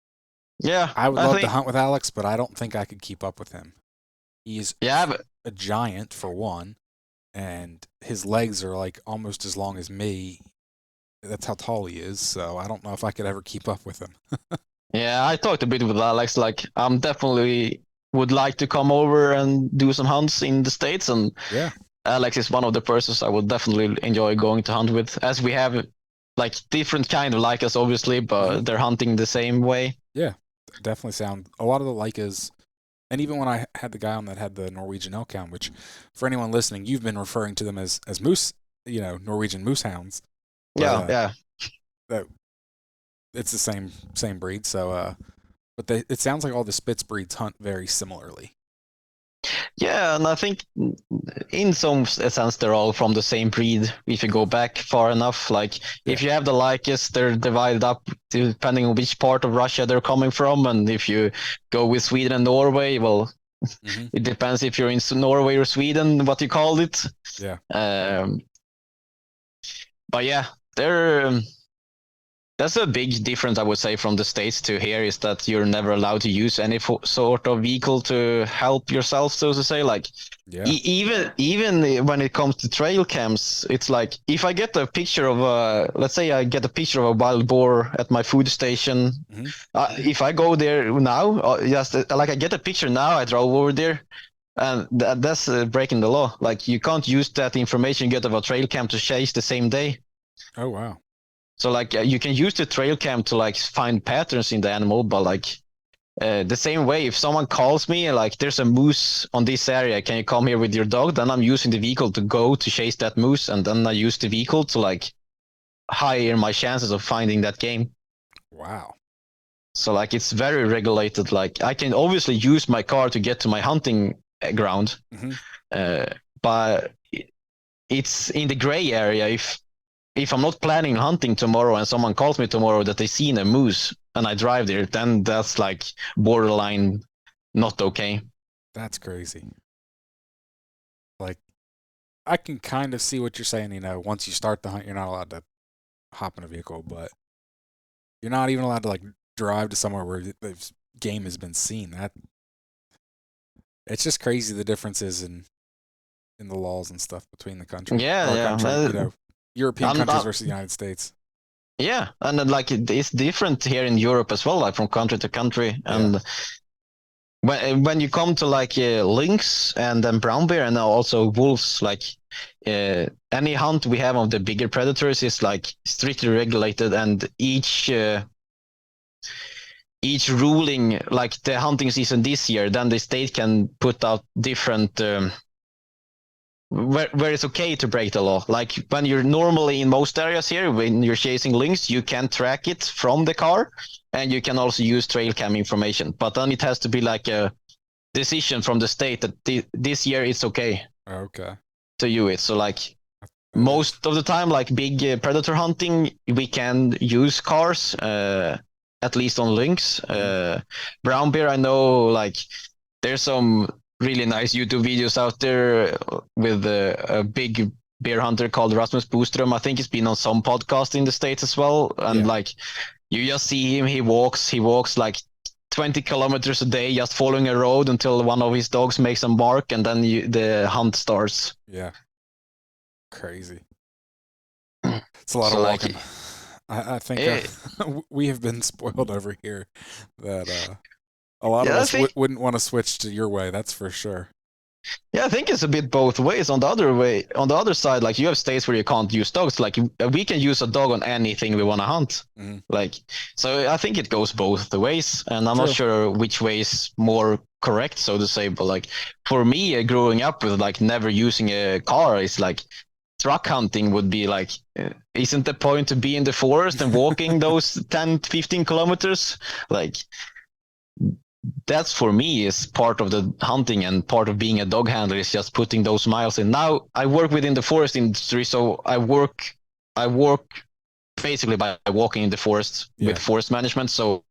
Speaker 2: Yeah,
Speaker 1: I would love to hunt with Alex, but I don't think I could keep up with him. He's a giant for one, and his legs are like almost as long as me. That's how tall he is, so I don't know if I could ever keep up with him.
Speaker 2: Yeah, I talked a bit with Alex. Like, I'm definitely would like to come over and do some hunts in the States, and Alex is one of the persons I would definitely enjoy going to hunt with, as we have like different kind of Leicas, obviously, but they're hunting the same way.
Speaker 1: Yeah, definitely sound a lot of the Leicas. And even when I had the guy on that had the Norwegian elk hound, which for anyone listening, you've been referring to them as moose, Norwegian moose hounds.
Speaker 2: But,
Speaker 1: it's the same breed. So, but it sounds like all the Spitz breeds hunt very similarly.
Speaker 2: Yeah, and I think in some sense they're all from the same breed. If you go back far enough, like if you have the Lycus, they're divided up depending on which part of Russia they're coming from, and if you go with Sweden and Norway, well, it depends if you're in Norway or Sweden, what you call it.
Speaker 1: Yeah.
Speaker 2: But yeah, there. That's a big difference, I would say, from the States to here is that you're never allowed to use any sort of vehicle to help yourself, so to say. Like,
Speaker 1: Yeah.
Speaker 2: even when it comes to trail cams, it's like if I get a picture of let's say I get a picture of a wild boar at my food station.
Speaker 1: Hmm.
Speaker 2: If I go there now, just like I get a picture now, I drove over there. And that's breaking the law. Like you can't use that information you get of a trail cam to chase the same day.
Speaker 1: Oh wow.
Speaker 2: So like you can use the trail cam to like find patterns in the animal, but like the same way, if someone calls me like there's a moose on this area, can you come here with your dog? Then I'm using the vehicle to go to chase that moose, and then I use the vehicle to like higher my chances of finding that game.
Speaker 1: Wow.
Speaker 2: So like it's very regulated. Like I can obviously use my car to get to my hunting ground,
Speaker 1: Hmm.
Speaker 2: uh, but it's in the gray area. If I'm not planning hunting tomorrow and someone calls me tomorrow that they seen a moose and I drive there, then that's like borderline not okay.
Speaker 1: That's crazy. Like, I can kind of see what you're saying. Once you start the hunt, you're not allowed to hop in a vehicle, but you're not even allowed to like drive to somewhere where the game has been seen. That it's just crazy the differences in the laws and stuff between the country,
Speaker 2: Yeah,
Speaker 1: our
Speaker 2: yeah.
Speaker 1: country. European
Speaker 2: I'm,
Speaker 1: countries
Speaker 2: I'm,
Speaker 1: versus the United States.
Speaker 2: yeah, and then, like it's different here in Europe as well, like from country to country.
Speaker 1: Yeah.
Speaker 2: And when you come to like lynx and then brown bear and now also wolves, like any hunt we have of the bigger predators is like strictly regulated, and each ruling, like the hunting season this year, then the state can put out different where it's okay to break the law. Like when you're normally in most areas here, when you're chasing lynx, you can track it from the car, and you can also use trail cam information. But then it has to be like a decision from the state that this year it's okay
Speaker 1: Okay.
Speaker 2: to use it. So like
Speaker 1: That is.
Speaker 2: most of the time, like big predator hunting, we can use cars. At least on lynx.
Speaker 1: Mhm.
Speaker 2: Brown bear, I know like there's some really nice YouTube videos out there with a big bear hunter called Rasmus Boström. I think he's been on some podcast in the States as well. And
Speaker 1: Yeah.
Speaker 2: like you just see him, he walks like 20 kilometers a day just following a road until one of his dogs makes a mark, and then the hunt starts.
Speaker 1: Yeah. Crazy. It's a lot of
Speaker 2: So like
Speaker 1: walking. I think
Speaker 2: eh,
Speaker 1: we have been spoiled over here that a lot of
Speaker 2: yeah, I
Speaker 1: us
Speaker 2: think
Speaker 1: wouldn't want to switch to your way. That's for sure.
Speaker 2: Yeah, I think it's a bit both ways. On the other side, like you have states where you can't use dogs. Like we can use a dog on anything we want to hunt.
Speaker 1: Mhm.
Speaker 2: Like, so I think it goes both the ways, and I'm not
Speaker 1: True.
Speaker 2: sure which way is more correct, so to say. But like for me, growing up with like never using a car, it's like truck hunting would be like, isn't the point to be in the forest and walking those 10, 15 kilometers? Like that's for me is part of the hunting and part of being a dog handler is just putting those miles in. Now I work within the forest industry, so I work basically by walking in the forest with
Speaker 1: Yeah.
Speaker 2: forest management. So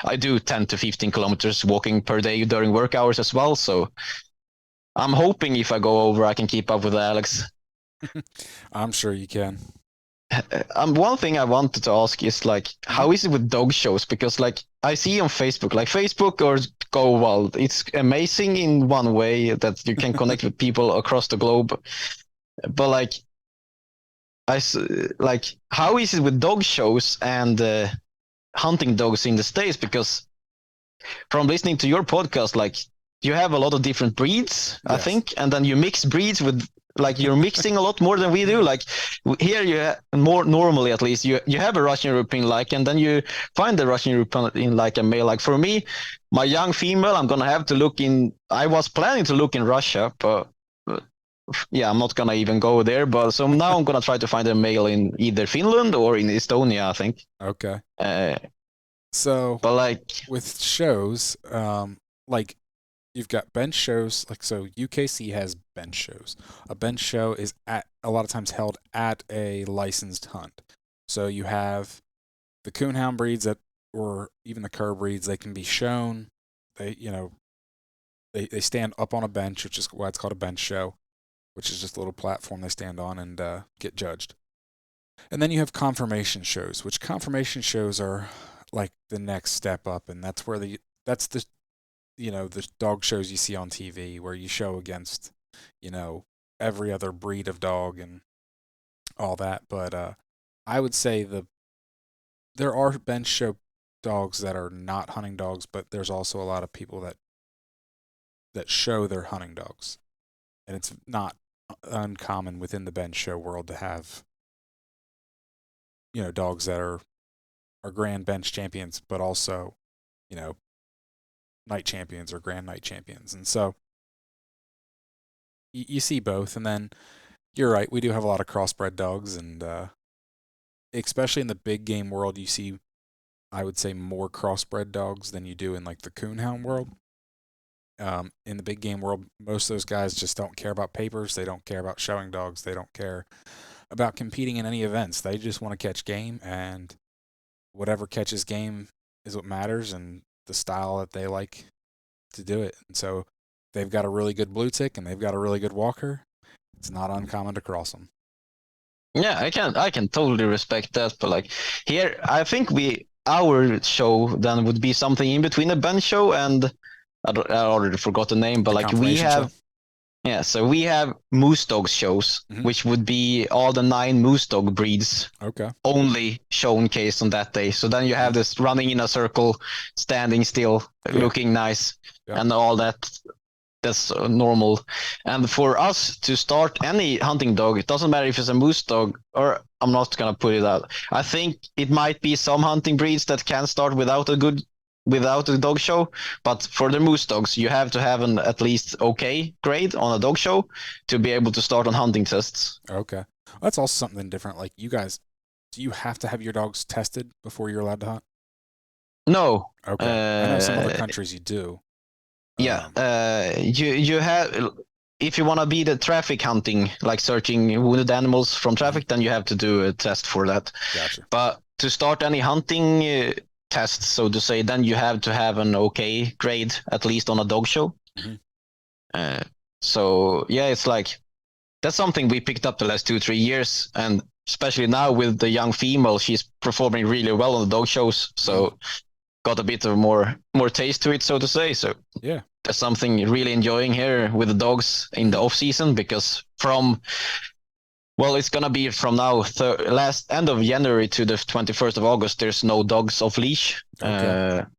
Speaker 2: I do 10 to 15 kilometers walking per day during work hours as well. So I'm hoping if I go over, I can keep up with Alex.
Speaker 1: I'm sure you can.
Speaker 2: One thing I wanted to ask is like,
Speaker 1: Mhm.
Speaker 2: how is it with dog shows? Because like I see on Facebook, like Facebook or Go Wild, it's amazing in one way that you can connect with people across the globe. But like, like, how is it with dog shows and hunting dogs in the States? Because from listening to your podcast, like you have a lot of different breeds, I
Speaker 1: Yes.
Speaker 2: think, and then you mix breeds with like you're mixing a lot more than we do. Like here, more normally at least you have a Russian European like, and then you find the Russian European in like a male. Like for me, my young female, I'm gonna have to look in. I was planning to look in Russia, but yeah, I'm not gonna even go there. But so now I'm gonna try to find a male in either Finland or in Estonia, I think.
Speaker 1: Okay.
Speaker 2: Uh,
Speaker 1: So
Speaker 2: but like,
Speaker 1: with shows, like you've got bench shows, like so UKC has bench shows. A bench show is at a lot of times held at a licensed hunt. So you have the coonhound breeds that, or even the cur breeds, they can be shown. They stand up on a bench, which is why it's called a bench show, which is just a little platform they stand on and get judged. And then you have confirmation shows, which confirmation shows are like the next step up, and that's the the dog shows you see on TV where you show against you know every other breed of dog and all that. But I would say there are bench show dogs that are not hunting dogs, but there's also a lot of people that show their hunting dogs, and it's not uncommon within the bench show world to have dogs that are grand bench champions, but also you know night champions or grand night champions, and so you see both. And then you're right, we do have a lot of crossbred dogs, and especially in the big game world, you see, I would say, more crossbred dogs than you do in like the coonhound world. In the big game world, most of those guys just don't care about papers. They don't care about showing dogs. They don't care about competing in any events. They just want to catch game, and whatever catches game is what matters, and the style that they like to do it. And so they've got a really good blue tick and they've got a really good walker. It's not uncommon to cross them.
Speaker 2: Yeah, I can totally respect that, but like here, I think our show then would be something in between a bench show and I already forgot the name, but like we have. Show? Yeah, so we have moose dog shows, which would be all the 9 moose dog breeds only showcased on that day. So then you have this running in a circle, standing still, looking nice, and all that. That's normal. And for us to start any hunting dog, it doesn't matter if it's a moose dog, or I'm not going to put it out. I think it might be some hunting breeds that can start without a dog show, but for the moose dogs, you have to have an at least okay grade on a dog show to be able to start on hunting tests.
Speaker 1: Okay. That's also something different. Like, you guys, do you have to have your dogs tested before you're allowed to hunt?
Speaker 2: No.
Speaker 1: Okay. I know some other countries you do.
Speaker 2: Yeah. You have, if you want to be the traffic hunting, like searching wounded animals from traffic, then you have to do a test for that.
Speaker 1: Gotcha.
Speaker 2: But to start any hunting test, so to say, then you have to have an okay grade, at least on a dog show. So yeah, it's like, that's something we picked up the last 2-3 years, and especially now with the young female, she's performing really well on the dog shows, so got a bit of more taste to it, so to say. So
Speaker 1: yeah,
Speaker 2: that's something really enjoying here with the dogs in the off season, because it's gonna be from now last end of January to the 21st of August. There's no dogs off leash,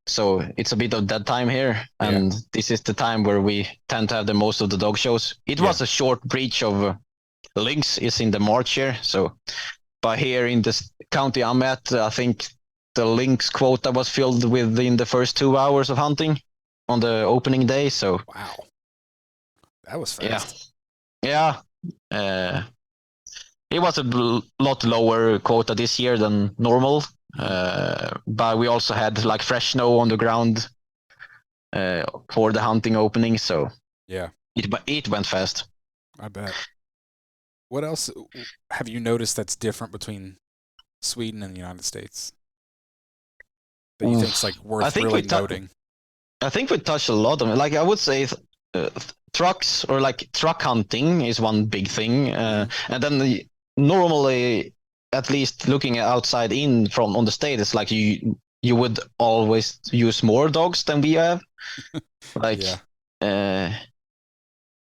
Speaker 2: so it's a bit of that time here, and this is the time where we tend to have the most of the dog shows. It was a short breach of lynx is in the March here, so but here in this county I'm at, I think the lynx quota was filled within the first 2 hours of hunting on the opening day. So
Speaker 1: wow, that was fast.
Speaker 2: Yeah. It was a lot lower quota this year than normal, but we also had like fresh snow on the ground for the hunting opening, so
Speaker 1: yeah,
Speaker 2: it went fast.
Speaker 1: I bet. What else have you noticed that's different between Sweden and the United States that you think's like worth really noting?
Speaker 2: I think we touched a lot on it. Like, I would say trucks or like truck hunting is one big thing, and then normally, at least looking outside in from on the state, it's like you would always use more dogs than we have, like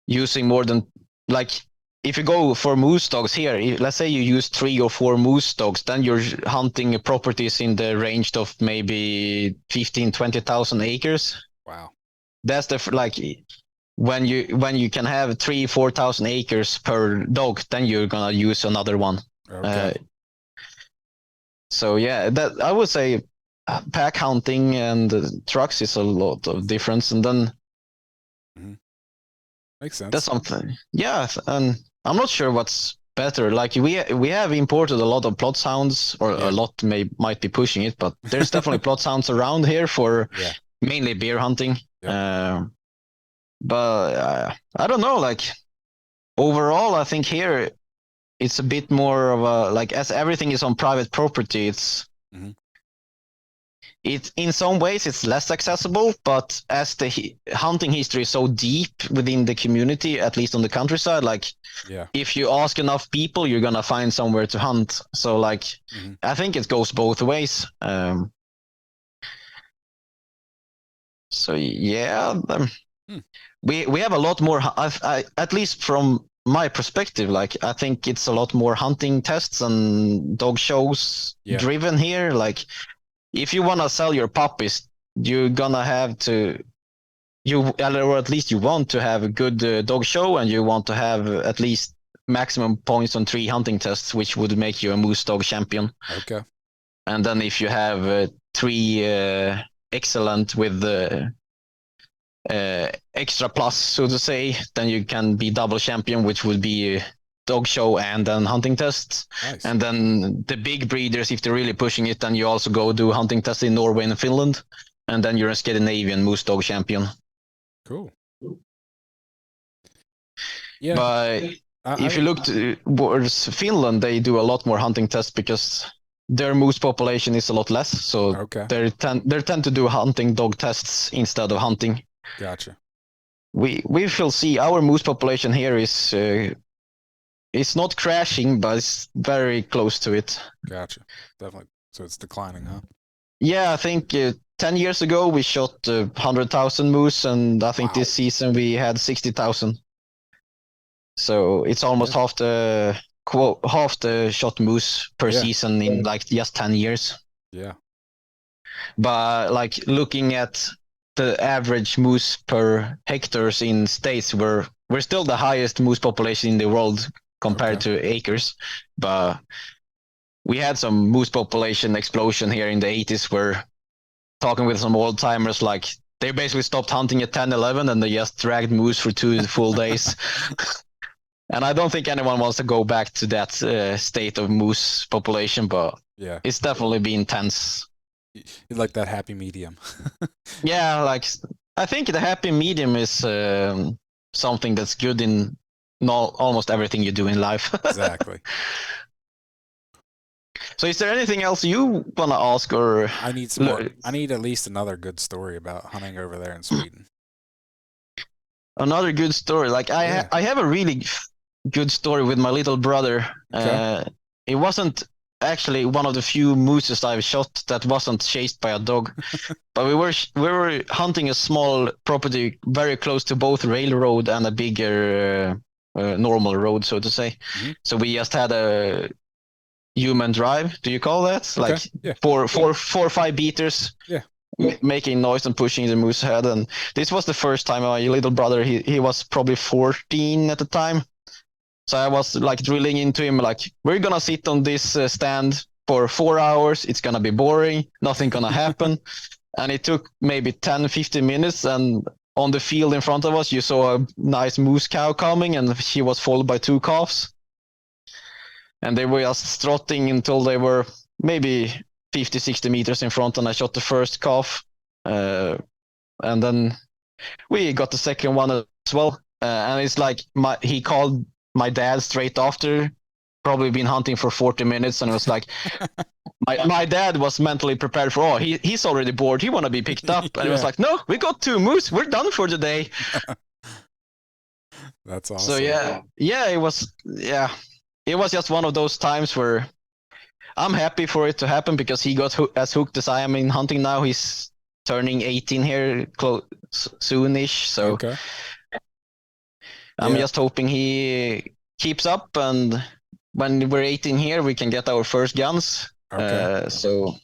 Speaker 2: using more than, like, if you go for moose dogs here, let's say you use 3 or 4 moose dogs, then you're hunting properties in the range of maybe 15,000-20,000 acres.
Speaker 1: Wow,
Speaker 2: that's like when you can have 3,000-4,000 acres per dog, then you're gonna use another one.
Speaker 1: Okay.
Speaker 2: So yeah, that I would say pack hunting and trucks is a lot of difference, and then
Speaker 1: makes sense.
Speaker 2: That's something. Yeah, and I'm not sure what's better. Like, we have imported a lot of plot sounds, or a lot might be pushing it, but there's definitely plot sounds around here for mainly bear hunting. But I don't know, like, overall I think here it's a bit more of a, like, as everything is on private property, it in some ways it's less accessible, but as the hunting history is so deep within the community, at least on the countryside, like
Speaker 1: Yeah.
Speaker 2: if you ask enough people, you're gonna find somewhere to hunt. So like, I think it goes both ways. So yeah, we have a lot more. At least from my perspective, like I think it's a lot more hunting tests and dog shows driven here. Like if you wanna sell your puppies, you're gonna have to. Or at least you want to have a good dog show, and you want to have at least maximum points on 3 hunting tests, which would make you a moose dog champion.
Speaker 1: Okay.
Speaker 2: And then if you have 3 excellent with extra plus, so to say, then you can be double champion, which would be dog show and then hunting tests.
Speaker 1: Nice.
Speaker 2: And then the big breeders, if they're really pushing it, then you also go do hunting tests in Norway and Finland, and then you're a Scandinavian moose dog champion.
Speaker 1: Cool. Yeah.
Speaker 2: But if you look towards Finland, they do a lot more hunting tests because their moose population is a lot less. So they tend to do hunting dog tests instead of hunting.
Speaker 1: Gotcha.
Speaker 2: We shall see. Our moose population here is it's not crashing, but it's very close to it.
Speaker 1: Gotcha. Definitely. So it's declining, huh?
Speaker 2: Yeah, I think 10 years ago we shot 100,000 moose, and I think this season we had 60,000. So it's almost half the shot moose per season in like just 10 years.
Speaker 1: Yeah.
Speaker 2: But like looking at the average moose per hectares in states, we're still the highest moose population in the world compared to acres. But we had some moose population explosion here in the 80s where talking with some old timers, like they basically stopped hunting at 10, 11 and they just dragged moose for 2 full days. And I don't think anyone wants to go back to that state of moose population, but it's definitely been tense.
Speaker 1: You like that happy medium.
Speaker 2: Yeah, like I think the happy medium is something that's good in almost everything you do in life.
Speaker 1: Exactly.
Speaker 2: So is there anything else you want to ask? Or
Speaker 1: I need some more. I need at least another good story about hunting over there in Sweden.
Speaker 2: Another good story. Like I have a really good story with my little brother. Okay. It wasn't actually one of the few mooses I've shot that wasn't chased by a dog, but we were hunting a small property very close to both railroad and a bigger normal road, so to say. Mm-hmm. So we just had a human drive. Do you call that? Like four or 5 beaters. Yeah. Making noise and pushing the moose head. And this was the first time my little brother, he was probably 14 at the time. So I was like drilling into him, like, we're going to sit on this stand for 4 hours. It's going to be boring. Nothing going to happen. And it took maybe 10, 15 minutes. And on the field in front of us, you saw a nice moose cow coming, and she was followed by 2 calves. And they were just strutting until they were maybe 50, 60 meters in front, and I shot the first calf. And then we got the second one as well. And it's like he called my dad straight after, probably been hunting for 40 minutes, and it was like, my dad was mentally prepared for, he's already bored, he want to be picked up. And it was like, no, we got 2 moose, we're done for the day.
Speaker 1: That's awesome.
Speaker 2: So it was just one of those times where I'm happy for it to happen, because he got as hooked as I am in hunting now. He's turning 18 here soonish, so I'm just hoping he keeps up, and when we're 18 here, we can get our first guns. So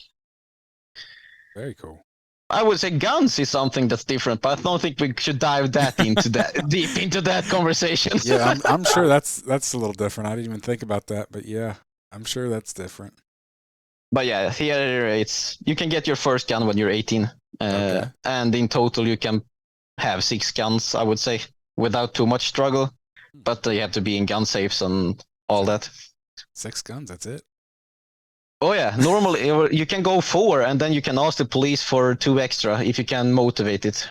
Speaker 1: very cool.
Speaker 2: I would say guns is something that's different, but I don't think we should dive that into that deep into that conversation.
Speaker 1: Yeah, I'm sure that's a little different. I didn't even think about that, but yeah, I'm sure that's different.
Speaker 2: But yeah, here you can get your first gun when you're 18, and in total you can have 6 guns, I would say, without too much struggle. But you have to be in gun safes and all that.
Speaker 1: 6 guns, that's it?
Speaker 2: Oh yeah, normally you can go 4, and then you can ask the police for 2 extra if you can motivate it.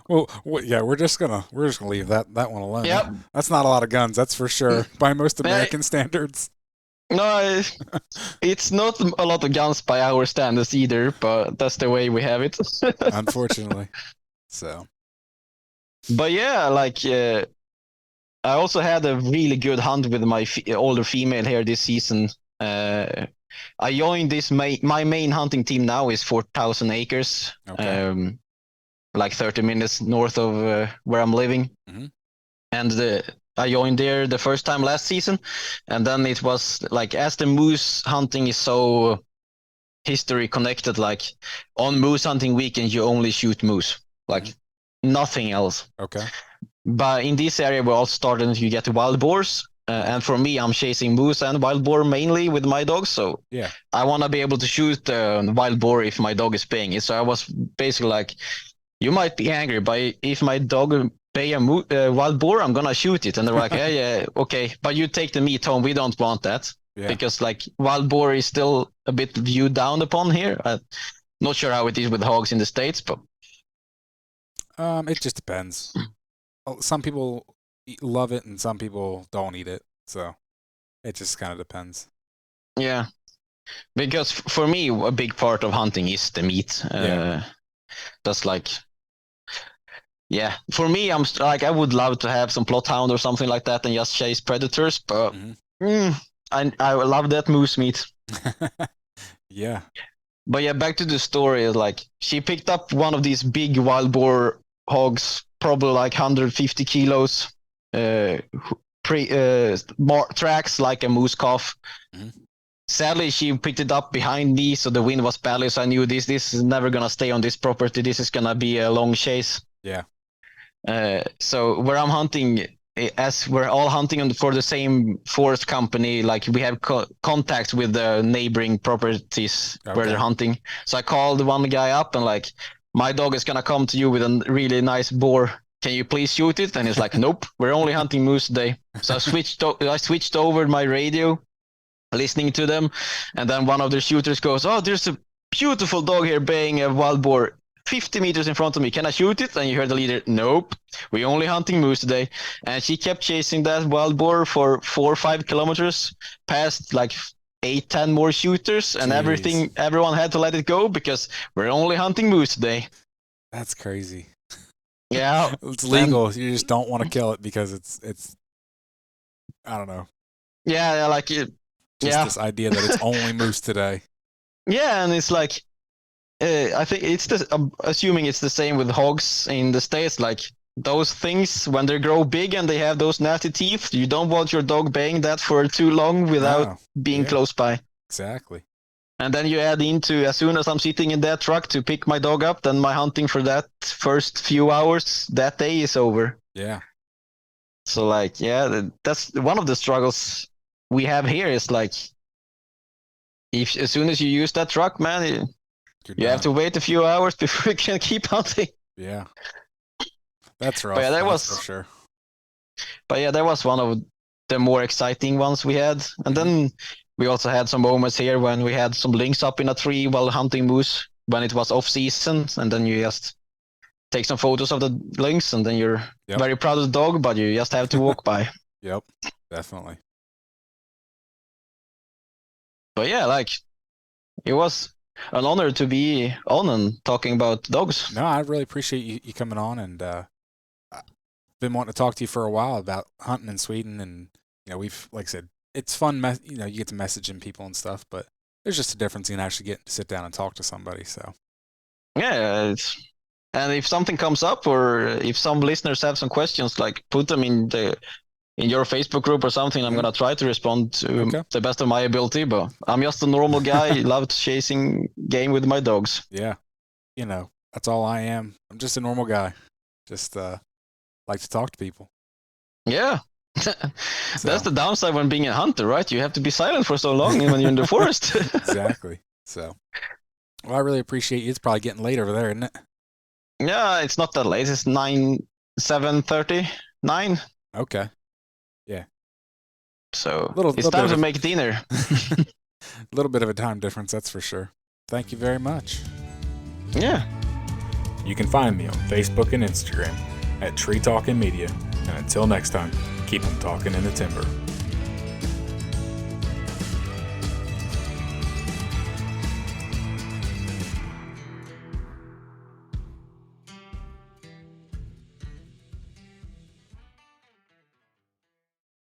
Speaker 1: Well, yeah, we're just gonna leave that one alone.
Speaker 2: Yep.
Speaker 1: That's not a lot of guns, that's for sure, by most American standards.
Speaker 2: No, it's not a lot of guns by our standards either, but that's the way we have it.
Speaker 1: Unfortunately. So.
Speaker 2: But yeah, like I also had a really good hunt with my older female here this season. I joined this. My main hunting team now is 4,000 acres,
Speaker 1: Okay.
Speaker 2: like 30 minutes north of where I'm living.
Speaker 1: Mm-hmm.
Speaker 2: And I joined there the first time last season, and then it was like, as the moose hunting is so history connected, like on moose hunting weekend you only shoot moose, like nothing else.
Speaker 1: Okay.
Speaker 2: But in this area we're also starting to get wild boars. And for me, I'm chasing moose and wild boar mainly with my dogs. So
Speaker 1: Yeah.
Speaker 2: I want to be able to shoot wild boar if my dog is paying it. So I was basically like, you might be angry, but if my dog pay a wild boar, I'm gonna shoot it. And they're like, yeah, okay, but you take the meat home. We don't want that.
Speaker 1: Yeah.
Speaker 2: Because like wild boar is still a bit viewed down upon here. Not sure how it is with hogs in the States, but
Speaker 1: it just depends. Some people love it and some people don't eat it. So it just kind of depends.
Speaker 2: Yeah. Because for me, a big part of hunting is the meat. That's like, yeah. For me, I'm like, I would love to have some plot hound or something like that and just chase predators, but I love that moose meat.
Speaker 1: Yeah.
Speaker 2: But yeah, back to the story. Like, she picked up one of these big wild boar hogs, probably like 150 kilos, tracks like a moose calf. Sadly, she picked it up behind me, so the wind was badly. So I knew this is never gonna stay on this property. This is gonna be a long chase.
Speaker 1: Yeah.
Speaker 2: So where I'm hunting, as we're all hunting for the same forest company, like we have contacts with the neighboring properties where they're hunting. So I called one guy up and like, my dog is gonna come to you with a really nice boar. Can you please shoot it? And he's like, nope, we're only hunting moose today. So I switched over my radio, listening to them, and then one of the shooters goes, oh, there's a beautiful dog here baying a wild boar 50 meters in front of me. Can I shoot it? And you heard the leader, nope, we're only hunting moose today. And she kept chasing that wild boar for 4 or 5 kilometers, past like 8-10 more shooters. And everyone had to let it go because we're only hunting moose today.
Speaker 1: That's crazy.
Speaker 2: Yeah.
Speaker 1: It's legal. You just don't want to kill it because it's I don't know.
Speaker 2: Yeah, like it.
Speaker 1: Just this idea that it's only moose today.
Speaker 2: Yeah, and it's like, I think it's assuming it's the same with hogs in the States. Like those things, when they grow big and they have those nasty teeth, you don't want your dog baying that for too long without being close by.
Speaker 1: Exactly.
Speaker 2: And then you add into, as soon as I'm sitting in that truck to pick my dog up, then my hunting for that first few hours that day is over.
Speaker 1: Yeah.
Speaker 2: So like, yeah, that's one of the struggles we have here is like, if as soon as you use that truck, man, you have to wait a few hours before you can keep hunting.
Speaker 1: Yeah, that's rough.
Speaker 2: But yeah, that was
Speaker 1: for sure.
Speaker 2: But yeah, that was one of the more exciting ones we had. And then we also had some moments here when we had some lynx up in a tree while hunting moose when it was off season, and then you just take some photos of the lynx, and then you're very proud of the dog, but you just have to walk by.
Speaker 1: Yep, definitely.
Speaker 2: But yeah, like, it was an honor to be on and talking about dogs.
Speaker 1: No, I really appreciate you coming on, and I've been wanting to talk to you for a while about hunting in Sweden, and we've, like I said, it's fun. You get to messaging people and stuff, but there's just a difference in actually getting to sit down and talk to somebody. So
Speaker 2: yeah, and if something comes up, or if some listeners have some questions, like put them in your Facebook group or something. I'm gonna try to respond to the best of my ability, but I'm just a normal guy. Loved chasing game with my dogs.
Speaker 1: Yeah, that's all I am. I'm just a normal guy. Just like to talk to people.
Speaker 2: Yeah. That's the downside when being a hunter, right? You have to be silent for so long when you're in the forest.
Speaker 1: Exactly. So, well, I really appreciate you. It's probably getting late over there, isn't it?
Speaker 2: Yeah, it's not that late. It's 7:30, 9.
Speaker 1: Okay. Yeah.
Speaker 2: So it's time to make dinner.
Speaker 1: A little bit of a time difference, that's for sure. Thank you very much.
Speaker 2: Yeah.
Speaker 1: You can find me on Facebook and Instagram at Tree Talking Media. And until next time, keep them talking in the timber.